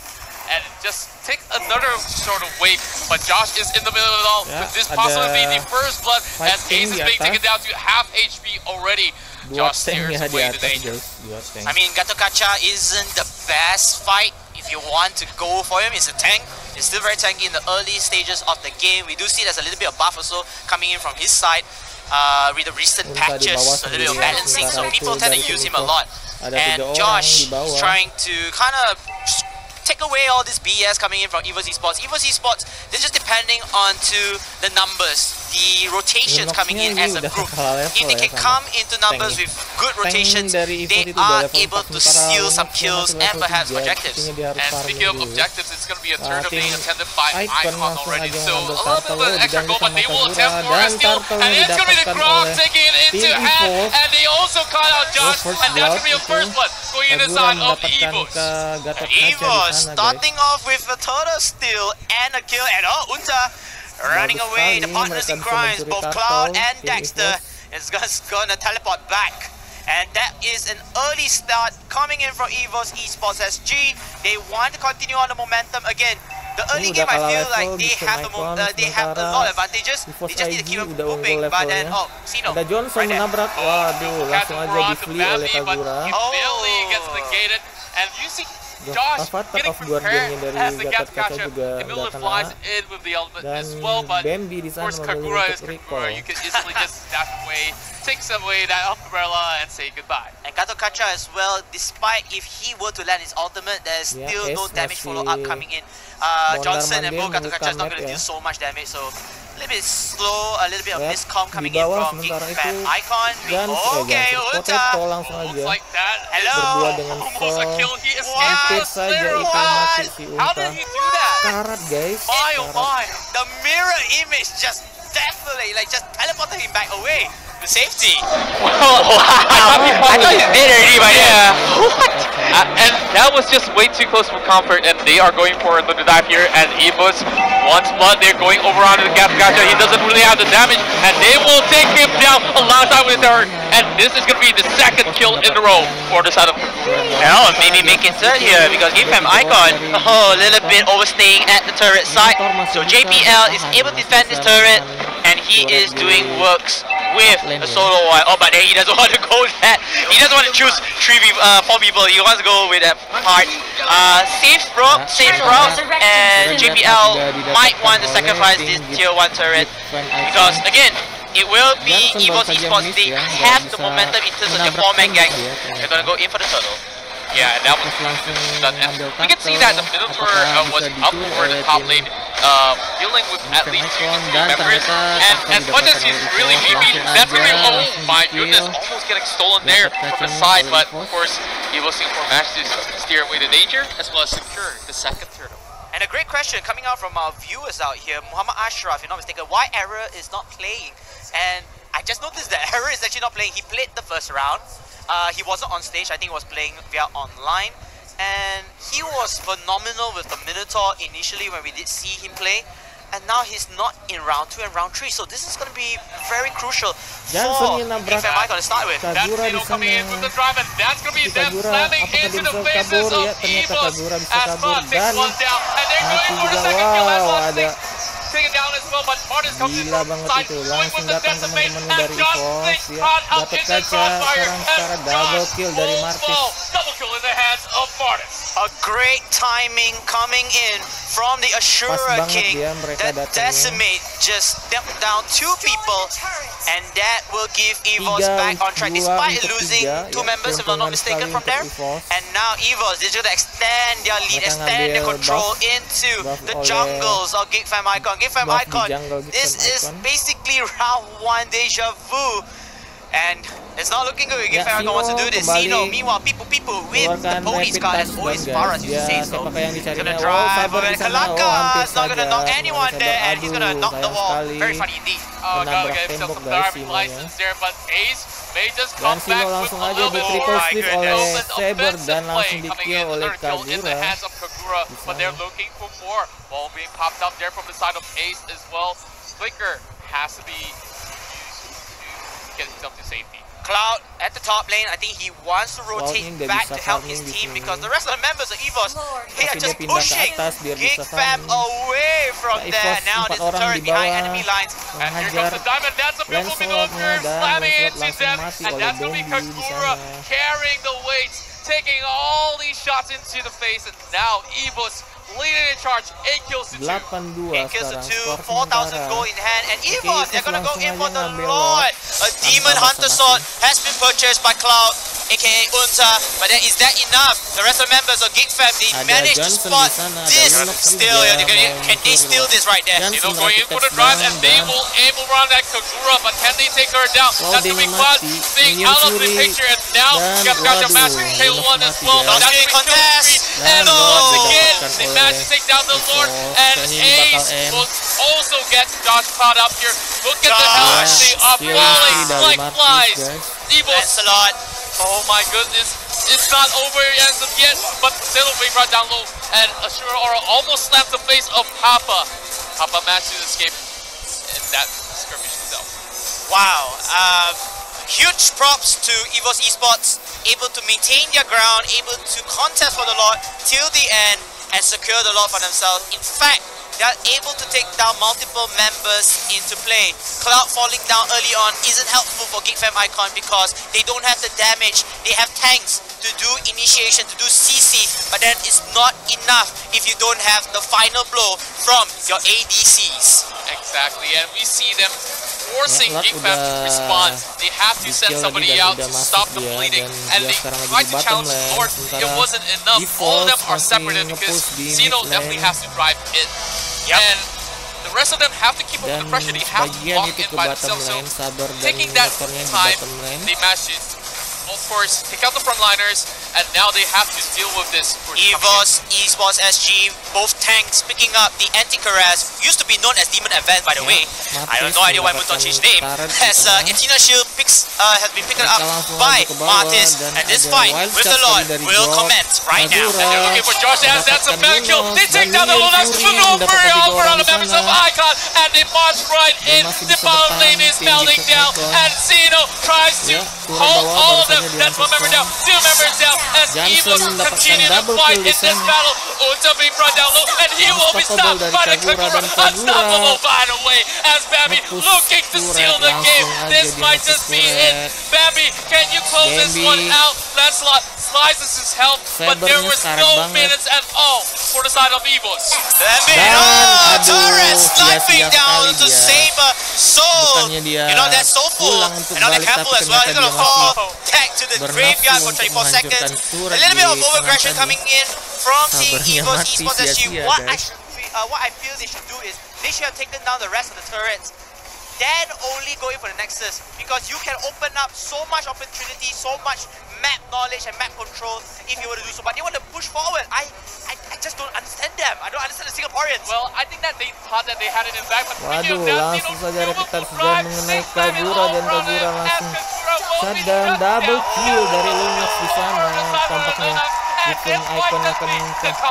and just take another sort of wave. But Josh is in the middle of it all. Ya, Could this ada possibly be the first blood as fighting Ace is di being atas. taken down to half HP already? dua Josh tank steers ya di away the atas, danger. guys. Dua tank. I mean, Gatot Kaca isn't the best fight if you want to go for him. It's a tank. It's still very tanky in the early stages of the game. We do see there's a little bit of buff also coming in from his side with the recent Unta di patches, bawah a little bit of sendirian. balancing, so Sementara people itu tend to dari use tim him a Evos lot. ada 3 And orang Josh di bawah. is trying to kind of take away all this BS coming in from Evos Esports. Evos Esports, they're just depending on to the numbers, the rotations coming in Lunoxnya as ini a udah group. kalah level If they ya can sama come into numbers tanknya. with good good rotations, dari they Evos itu udah are level able 4, to sementara steal some Lumax kills masih and level perhaps 3, objectives. sepertinya dia harus And farming speaking of dulu. objectives, it's going to be a turtle Tim being attended by Icon Icon langsung already. aja So a ngambil little turtle, bit of an extra diganggu goal, but sama they will Kagura, attempt for a dan steal. turtle And it's going to be the didapatkan Grog oleh taking it into tim hand. Evos. And they also caught out Josh. First And that's going to be a blood first itu. blood going in the Kagura side of mendapatkan Evos. ke Gatot Kaca di Evos sana, guys. starting off with a total steal and a kill, and Unta running Bagus away. The sekali, partners mereka in bisa crimes, mencuri both turtle, Cloud and tim Dexter, Evos. is gonna teleport back. And that is an early start coming in from Evos Esports SG. They want to continue on the momentum again. The early Ini game, udah I kalah feel level, like they bisa have naik a lot of advantages. Evos They just need to keep IG on udah unggul moving. But then, levelnya. Sino, Ada Johnson right there. menabrak, waduh, langsung aja di flee oleh Kagura. Billy gets negated. And you see Josh Avatar getting of Guardian-nya prepared dari as the Gatot Gatot Kaca Kaca. juga Emilio udah flies kena. in with the element Dan as well, but Bambi di of sana course memilih Kagura is untuk Kagura. recall. You can easily just dash away, take away that umbrella and say goodbye. And Gatot Kaca as well, despite if he were to land his ultimate, there's Ya, still no Ace damage masih follow-up coming in. Johnson and Bo Gatot Kaca is not going to do so much damage, so a little bit slow, a little bit of Lihat, miscom coming di in bawah from sementara Geekfam. itu Icon, Gans, okay, Potato Unta. langsung Looks aja like that. Hello. berdua dengan Almost a Sol. kill. He Hampir escaped. saja itu Literally. mati si How Unta. did he do that? Karat, guys. My oh Karat. my. The mirror image just definitely, just teleported him back away to safety. I thought he's dead already by now. And that was just way too close for comfort, and they are going for the dive here, and Evos wants blood, they're going over onto the Gatot Kaca, he doesn't really have the damage, and they will take him down alongside with her, and this is going to be the second kill in a row for the side of Oh, maybe make it third here because Geekfam Icon, a little bit overstaying at the turret side. So JPL is able to defend this turret, and he is doing works with a solo one. Oh, but then he doesn't want to go that. He doesn't want to choose 4 people. He wants to go with that part. Safe route, and JPL might want to sacrifice this tier 1 turret because again, it will be Evos Esports. They have the momentum in terms of their 4-man gang. They're gonna go in for the turtle. Yeah, that was done. And we can see that the middle turret was up over the top lane, dealing with at least 2 members. And as much as he's really VP, that's gonna be, oh my goodness, almost getting stolen there from the side. But of course, Evos managed to steer away the danger as well as secure the second turtle. And a great question coming out from our viewers out here, Muhammad Ashraf, if you're not mistaken, why Error is not playing? And I just noticed that Error is actually not playing. He played the first round. He wasn't on stage, I think he was playing via online. And he was phenomenal with the Minotaur initially when we did see him play. And now he's not in round 2 and round 3. So this is going to be very crucial for Geekfam Icon to start with. That's Zeno coming in with the drive, and that's going to be them slamming into the faces of Evos as Fun takes one down. And they're going for the second kill as well. Take it down as well, but Martis comes in Gila from banget side, itu, going langsung with the datang decimate, teman-teman and dari Josh Evos takes ya. caught out Gatot in the Kaca crossfire, sekarang and double kill dari Josh Martis. will fall. Double kill in the hands of Martis. A great timing coming in from the Ashura banget King. ya mereka That datangnya. decimate just stepped down 2 people, and that will give Evos 3 back on track untuk despite 3, losing 2 ya, members, if I'm not keuntungan mistaken, sekali from there. untuk Evos. And now Evos, they're going to extend their lead, Mereka extend their ngambil control buff into the oleh jungles of Geekfam Icon. Geekfam buff di Icon, jungle this Geekfam is Icon. basically round 1 deja vu. And it's not looking good. Ya, Geekfam Icon wants to do this. kembali Sino, meanwhile, people with the keluarkan pony's rapid card as touchdown, always guys. far as you Ya, say so. siapakah yang He's dicarinya? gonna Oh, drive Sabar over di sana. Kalaka. Oh, hampir It's not gonna saja. knock anyone Sabar, there, and he's gonna aduh, knock the sayang wall. sekali. Very funny indeed. Oh, Menabrak gotta get himself tembok, some guys, driving Sino-nya. license there, but Ace may just Dan come Sino back with langsung a aja little di bit triple more sweep oleh intelligent Saber offensive dan play langsung coming di-kill in. oleh Another kill in the Kagura. hands of Kagura, but they're looking for more. Ball being popped up there from the side of Ace as well. Flicker has to be used to get himself to safety. Cloud at the top lane. I think he wants to rotate Cloud-nya back bisa to help his farming di team sini. because the rest of the members of Evos, they are Tapi just dia pindah ke pushing atas biar bisa Geekfam farming. away from Evos there. Now 4 there's a orang turret di behind bawah enemy lines. And here menghajar comes the diamond. That's a beautiful Lancelot-nya, maneuver. dan Slamming Lancelot into langsung them. mati And oleh that's going to be Bambi di Kagura sana. carrying the weight, taking all these shots into the face. And now Evos leading in charge. 8 kills to 2. 8-2 8 kills to sekarang 2, skor 4,000 sementara. gold in hand, and Oke, Evos, they're Evos gonna go langsung in for aja the ngambil Lord. Lord. A Demon Tanpa Hunter basa-basi. Sword has been purchased by Cloud. aka Unta, but then is that enough? The rest of the members of Geekfam, they managed to spot this still. Can they steal this right there? You know, going in for the drive, and they will aim around that Kagura, but can they take her down? That's gonna be quite thing out of the picture, and now we have got your match with K1 as well. That's gonna be contest, and once again, they managed to take down the Lord, and Ace will also get Josh caught up here. Look at the health, they are falling like flies. Evos a lot. Oh my goodness, it's not over as of yet, but still being brought down low, and Ashura Aura almost slapped the face of Papa. Papa managed to escape in that skirmish itself. Wow, huge props to Evos Esports, able to maintain their ground, able to contest for the Lord till the end and secure the Lord for themselves. In fact, they are able to take down multiple members into play. Cloud falling down early on isn't helpful for Geekfam Icon because they don't have the damage. They have tanks to do initiation, to do CC, but then it's not enough if you don't have the final blow from your ADCs. Exactly, and we see them forcing Geekfam to respond. They have to send somebody out to stop the bleeding, and they tried to challenge Lord. It wasn't enough. All of them are separated because Zeno definitely has to drive in. Yep. And the rest of them have to keep up the pressure. They have to walk in by themselves. So taking that time, they managed to, of course, take out the frontliners, and now they have to deal with this. Evos, Esports SG, both tanks picking up the anti-Karaz, used to be known as Demon Advance, by the way. I have no idea why Muton changed name. As Etina Shield has been picked up by Martis, and this fight with the Lord will commence right now. And they're looking for Josh as that's a bad kill. They take down the Lunax, over on the members of Icon, and they march right in. The bottom lane is melting down, and Zeno tries to hold all of them. That's one member down, 2 members down, as Evos continue to fight in this battle. Unta being brought down low, and he will be stopped by the Kagura. Unstoppable, by the way, as Bambi looking to seal the game. This might just be it. Bambi, can you close this one out? Lancelot slices his health, but there was no minutes at all for the side of Evos. Torres sniping down to Saber Soul. You know, that's soulful, and now they're careful as well. He's gonna fall back to the graveyard for 24 seconds. A little bit of over-aggression coming in from the Evos Esports SG. What I feel they should do is they should have taken down the rest of the turrets, then only go in for the Nexus, because you can open up so much opportunity, so much map knowledge and map control if you were to do so. But they want to push forward. I just don't understand them. I don't understand the Singaporeans. Well, I think that they thought that they had it in back, but waduh, langsung saja repetan sudah mengenai Kagura, dan Kagura langsung shutdown double kill dari Lunax di sana. Tampaknya Geekfam Icon akan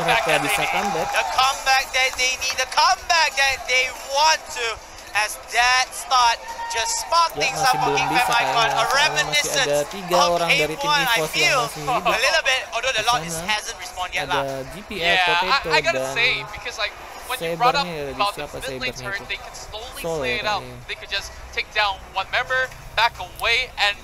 mereka bisa comeback. The comeback that they need, the comeback that they want to. As that start just spark things up for Geekfam Icon, a reminiscence of Game 1, I feel, a little bit, although the Lord hasn't responded yet. Yeah, I gotta say, because like, when you brought up about the mid lane turret, they could slowly play it out. They could just take down one member, back away, and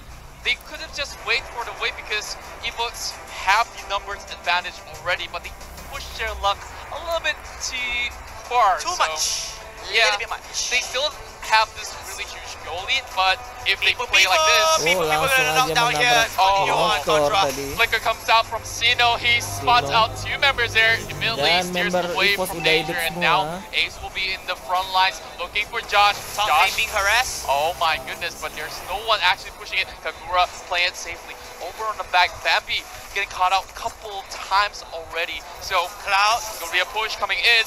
they could have just waited for the wait because Evos have the numbers advantage already, but they pushed their luck a little bit too far. Too much. Yeah, they still have this really huge goal lead, but if they play like this, langsung aja menabrak Flicker comes out from Zeno, he spots out 2 members there, immediately steers away from danger, and now Ace will be in the front lines looking for Josh. Josh being harassed. Oh my goodness, but there's no one actually pushing it. Kagura playing it safely. Over on the back, Bambi getting caught out a couple times already. So Cloud, gonna be a push coming in.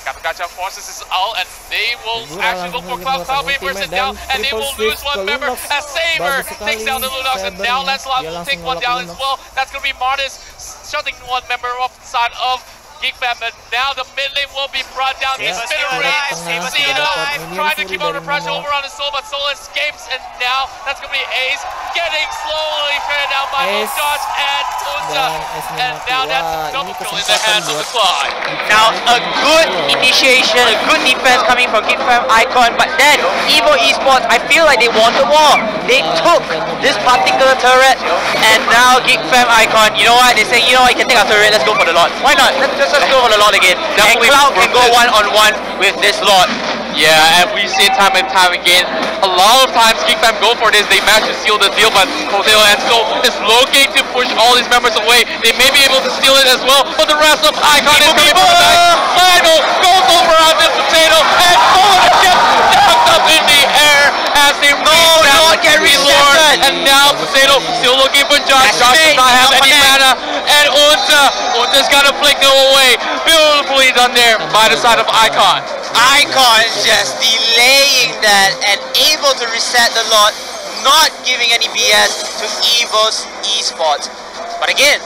Gacha forces is out, and they will actually look for Cloud. Cloud being burst down, and they will lose one member as Saber takes down the Lunax, and now Lancelot will take one down as well. That's going to be Martis shutting one member off the side of Geekfam, and now the mid lane will be brought down. He's been erased. Zeno trying to keep under pressure over on his Soul, but Soul escapes, and now that's going to be Ace getting slowly carried down by both Josh and Unta. And now that's a double kill in the hands of the Clyde. Now a good initiation, a good defense coming from Geekfam Icon, but then Evo Esports, I feel like they won the war. They took this particular turret, and now Geekfam Icon, you know what, they say, you know what, you can take our turret, let's go for the Lord. Why not? Let's go for the Lord again. And Cloud can go one-on-one with this Lord. Yeah, and we see it time and time again. A lot of times Geekfam go for this, they manage to seal the deal, but Potato and So is looking to push all these members away. They may be able to steal it as well, but the rest of Icon is coming from the back. Final goes over on this Potato, and Momen gets knocked up in the air as they get reload. And now Potato still looking for Josh. Josh does not have any mana, and Unta's got to flick go away. Beautifully done there by the side of Icon. Icon just delaying that and able to reset the lot, not giving any BS to Evos Esports. But again,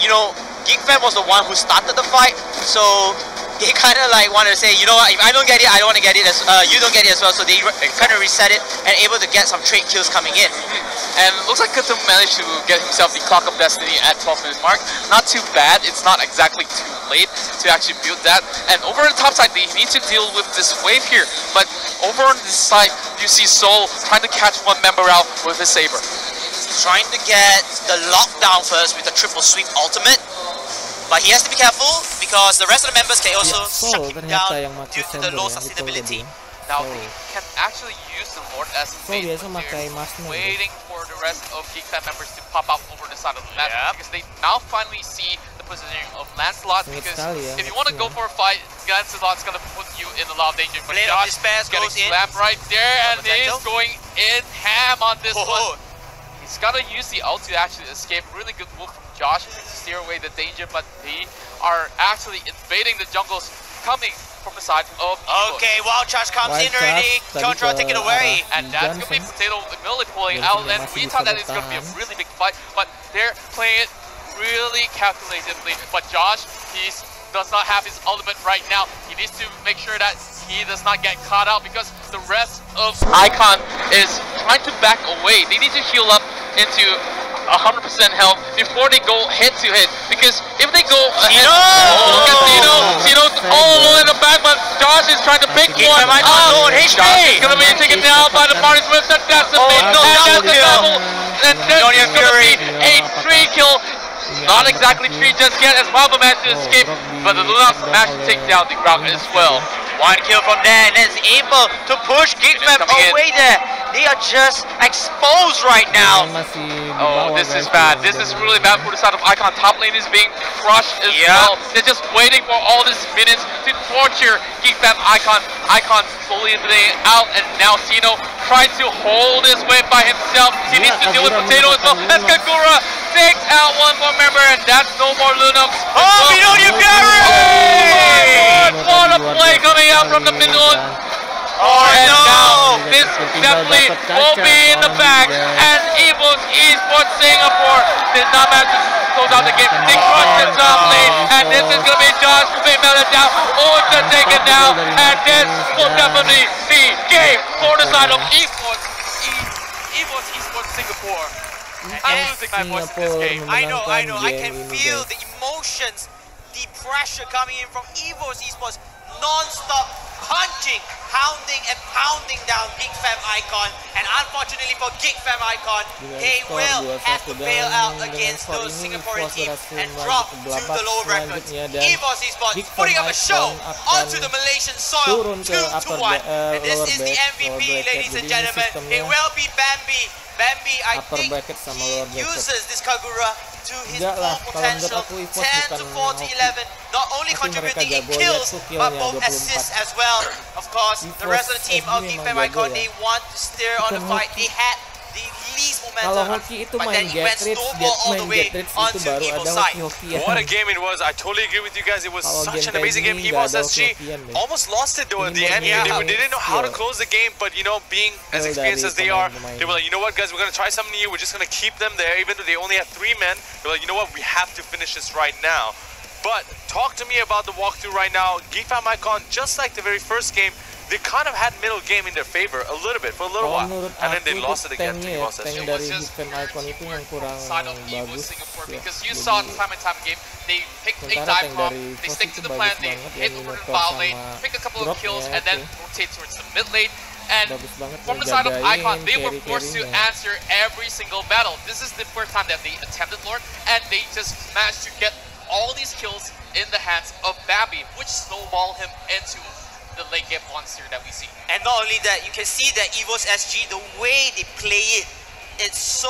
you know, Geekfam was the one who started the fight, so they kind of like wanted to say, you know what, if I don't get it, I don't want to get it, you don't get it as well, so they kind of reset it and able to get some trade kills coming in. And it looks like Kutum managed to get himself the Clock of Destiny at 12-minute mark. Not too bad, it's not exactly too late to actually build that. And over on the top side, they need to deal with this wave here. But over on this side, you see Soul trying to catch one member out with his Saber. Trying to get the lockdown first with the triple sweep ultimate. But he has to be careful because the rest of the members can also shut him down due to the low sustainability. Now we can actually use the Lord as a bait, waiting for the rest of Geekfam members to pop up over the side of the map because they now finally see the positioning of Lancelot. Because if you want to go for a fight, Lancelot's gonna put you in a lot of danger. But Josh is getting slammed right there, and he's going in ham on this one. He's gotta use the ult to actually escape. Really good move from Josh to steer away the danger, but they are actually invading the jungles coming from the side of Evos. Okay, Wild Charge comes in already. Contra take it away. And that's gonna be Potato immediately pulling out, and we thought that it's gonna be a really big fight, but they're playing it really calculatively. But Josh, he does not have his ultimate right now. He needs to make sure that he does not get caught out because the rest of Icon is trying to back away. They need to heal up into 100% health before they go head to head, because if they go ahead, look at Zeno's all alone in the back, but Josh is trying to pick one up. Josh is gonna be taken down by the party's with the decimate, and that's the double, and this is gonna be a 3-kill. Not exactly 3 just yet, as Malva managed to escape, but the Lunox managed to take down the crowd as well. 1 kill from there, and is able to push Geekfam away there. They are just exposed right now. Oh, this is bad. This is really bad for the side of Icon. Top lane is being crushed as well. They're just waiting for all these minutes to torture Geekfam Icon. Icon slowly laying out, and now Sino tries to hold his way by himself. He needs to deal with Potato as well. As Kagura takes out one more member, and that's no more Lunox. Oh, Midori Fury! What a play coming out from the middle. And now this definitely will be in the bag, and Evos Esports Singapore did not manage to close out the game. They crushed the top lane, and this is going to be Josh being melted down, Unta taken down, and this will definitely be game for the side of Evos Esports Singapore. I'm losing my voice in this game. I know, I can feel the emotions, the pressure coming in from Evos Esports, non-stop punching, hounding and pounding down Geekfam Icon, and unfortunately for Geekfam Icon, they will have to bail out against those Singaporean teams and drop to the lower brackets. Evos Esports putting up a show onto the Malaysian soil, 2-1, and this is the MVP, ladies and gentlemen. It will be Bambi. Bambi, I think he uses this Kagura to his full potential, 10 to 40, 11, not only contributing in kills, but both assists as well. Of course, the rest of the team of Geekfam Icon, they want to steer on the fight. They had the least momentum, but then it went snowball all the way onto Evo's side. What a game it was. I totally agree with you guys. It was such an amazing game. Evos SG almost lost it though at the end. They didn't know how to close the game, but you know, being as experienced as they are, they were like, you know what guys, we're going to try something new. We're just going to keep them there, even though they only have 3 men. They're like, you know what, we have to finish this right now. But talk to me about the walkthrough right now. Geekfam Icon, just like the very first game, they kind of had middle game in their favor a little bit, for a little while, and then they lost it again to Evos SG. It was just side of Evos Singapore, because you saw time and time again, they picked a dive bomb, they stick to the plan, they hit over the foul lane, pick a couple of kills, and then rotate towards the mid lane. And from the side of Icon, they were forced to answer every single battle. This is the first time that they attempted Lord, and they just managed to get all these kills in the hands of Babby, which snowballed him into the late game monster that we see. And not only that, you can see that Evos SG, the way they play it, it's so,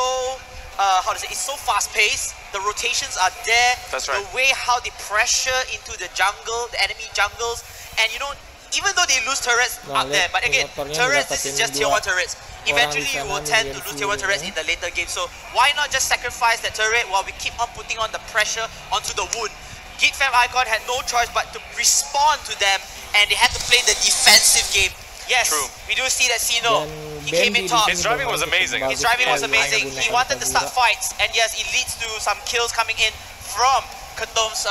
how to say, it's so fast-paced. The rotations are there. That's right. The way how they pressure into the jungle, the enemy jungles. And you know, even though they lose turrets up there, but again, turrets, this is just tier 1 turrets. Eventually, you will tend to lose tier 1 turrets in the later game. So why not just sacrifice that turret while we keep on putting on the pressure onto the wound? Geekfam Icon had no choice but to respond to them, and they had to play the defensive game. Yes, True. we do see that Sino, he came in top. His driving was amazing. His driving was amazing. He wanted to start fights, and yes, it leads to some kills coming in from Ketum's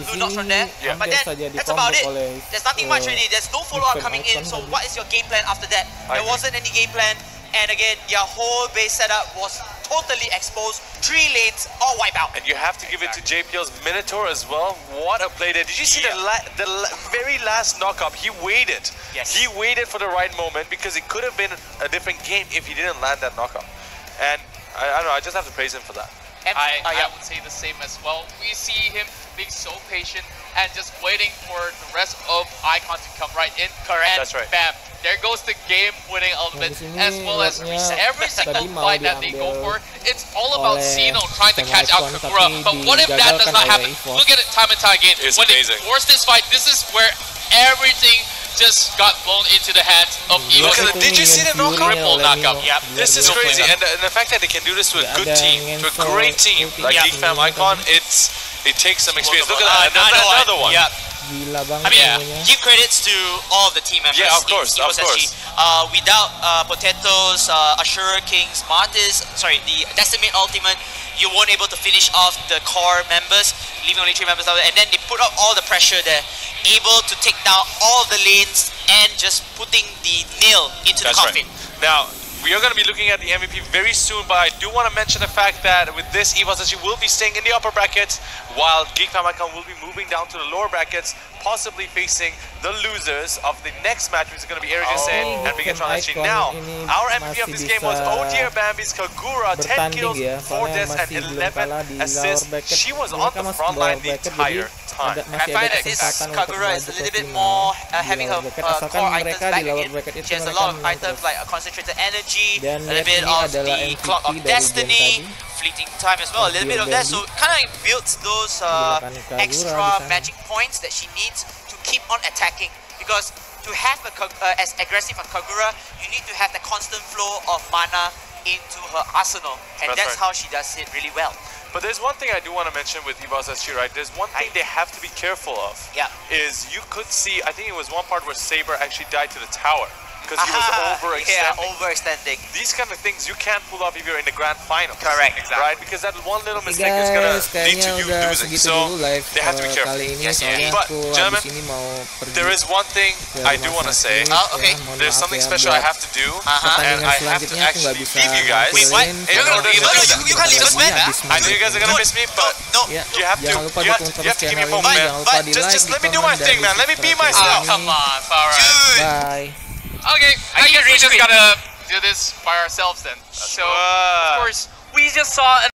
Lunox from there. Yeah. But then, that's about it. There's nothing much really. There's no follow-up coming in. So what is your game plan after that? There wasn't any game plan. And again, your whole base setup was totally exposed. 3 lanes, all wipe out. And you have to give it to JPL's Minotaur as well. What a play there. Did you see the very last knockup? He waited. Yes. He waited for the right moment because it could have been a different game if he didn't land that knockup. And I don't know, I just have to praise him for that. And I would say the same as well. We see him being so patient and just waiting for the rest of Icon to come right in. Correct. And That's right. Bam! There goes the game-winning element, as well as every single fight that they go for. It's all about Sino trying to catch out Kagura. But what if that does not happen? Look at it time and time again. It's when amazing. they forced this fight, this is where everything just got blown into the hands of Evos. Look at it. Did you see the knockup? Triple knockup. Yep. This is crazy, and the fact that they can do this to a good team, to a great team like Geekfam Icon, it takes some experience. Look at that, another one. Yep. I mean, give credits to all of the team members. Yeah, of course, in of Evos course. SG. Without Potatoes, Ashura Kings, Martis, sorry, the Decimate Ultimate, you weren't able to finish off the core members, leaving only 3 members out there. And then they put up all the pressure there, able to take down all the lanes and just putting the nail into the coffin. Right. Now, we are going to be looking at the MVP very soon, but I do want to mention the fact that with this, Evos SG will be staying in the upper brackets, while Geekfam Icon will be moving down to the lower brackets, possibly facing the losers of the next match, which is going to be Ericsson and Bagikan SG. Now, our MVP of this game was ODR Bambi's Kagura, 10 kills, 4 deaths, and 11 assists. She was on the front line the entire time. I find that this Kagura is a little bit more having her core items back again. She has a lot of items like concentrated energy, a little bit of the Clock of Destiny, fleeting time as well, a little bit of that. So kind of builds those extra magic points that she needs to keep on attacking. Because to have as aggressive as Kagura, you need to have the constant flow of mana into her arsenal, and that's how she does it really well. But there's one thing I do want to mention with Evos SG, right? There's one thing they have to be careful of. Yeah. Is you could see, I think it was one part where Saber actually died to the tower. Because he was overextending. Yeah, overextending. These kind of things you can't pull off if you're in the grand final. Correct, exactly. Right? Because that one little mistake is going to lead to you losing. So they have to be careful. Yes, but, gentlemen, there is one thing I do want to say. Okay. There's something special I have to do. And I have to actually leave you guys. Wait, what? You're going to leave us? You can't leave us, man. I know you guys are going to miss me, but no. you have to give me a moment, man. But just let me do my thing, man. Let me be myself. Come on, alright. Bye. Okay, I guess we just gotta do this by ourselves then. So, of course, we just saw an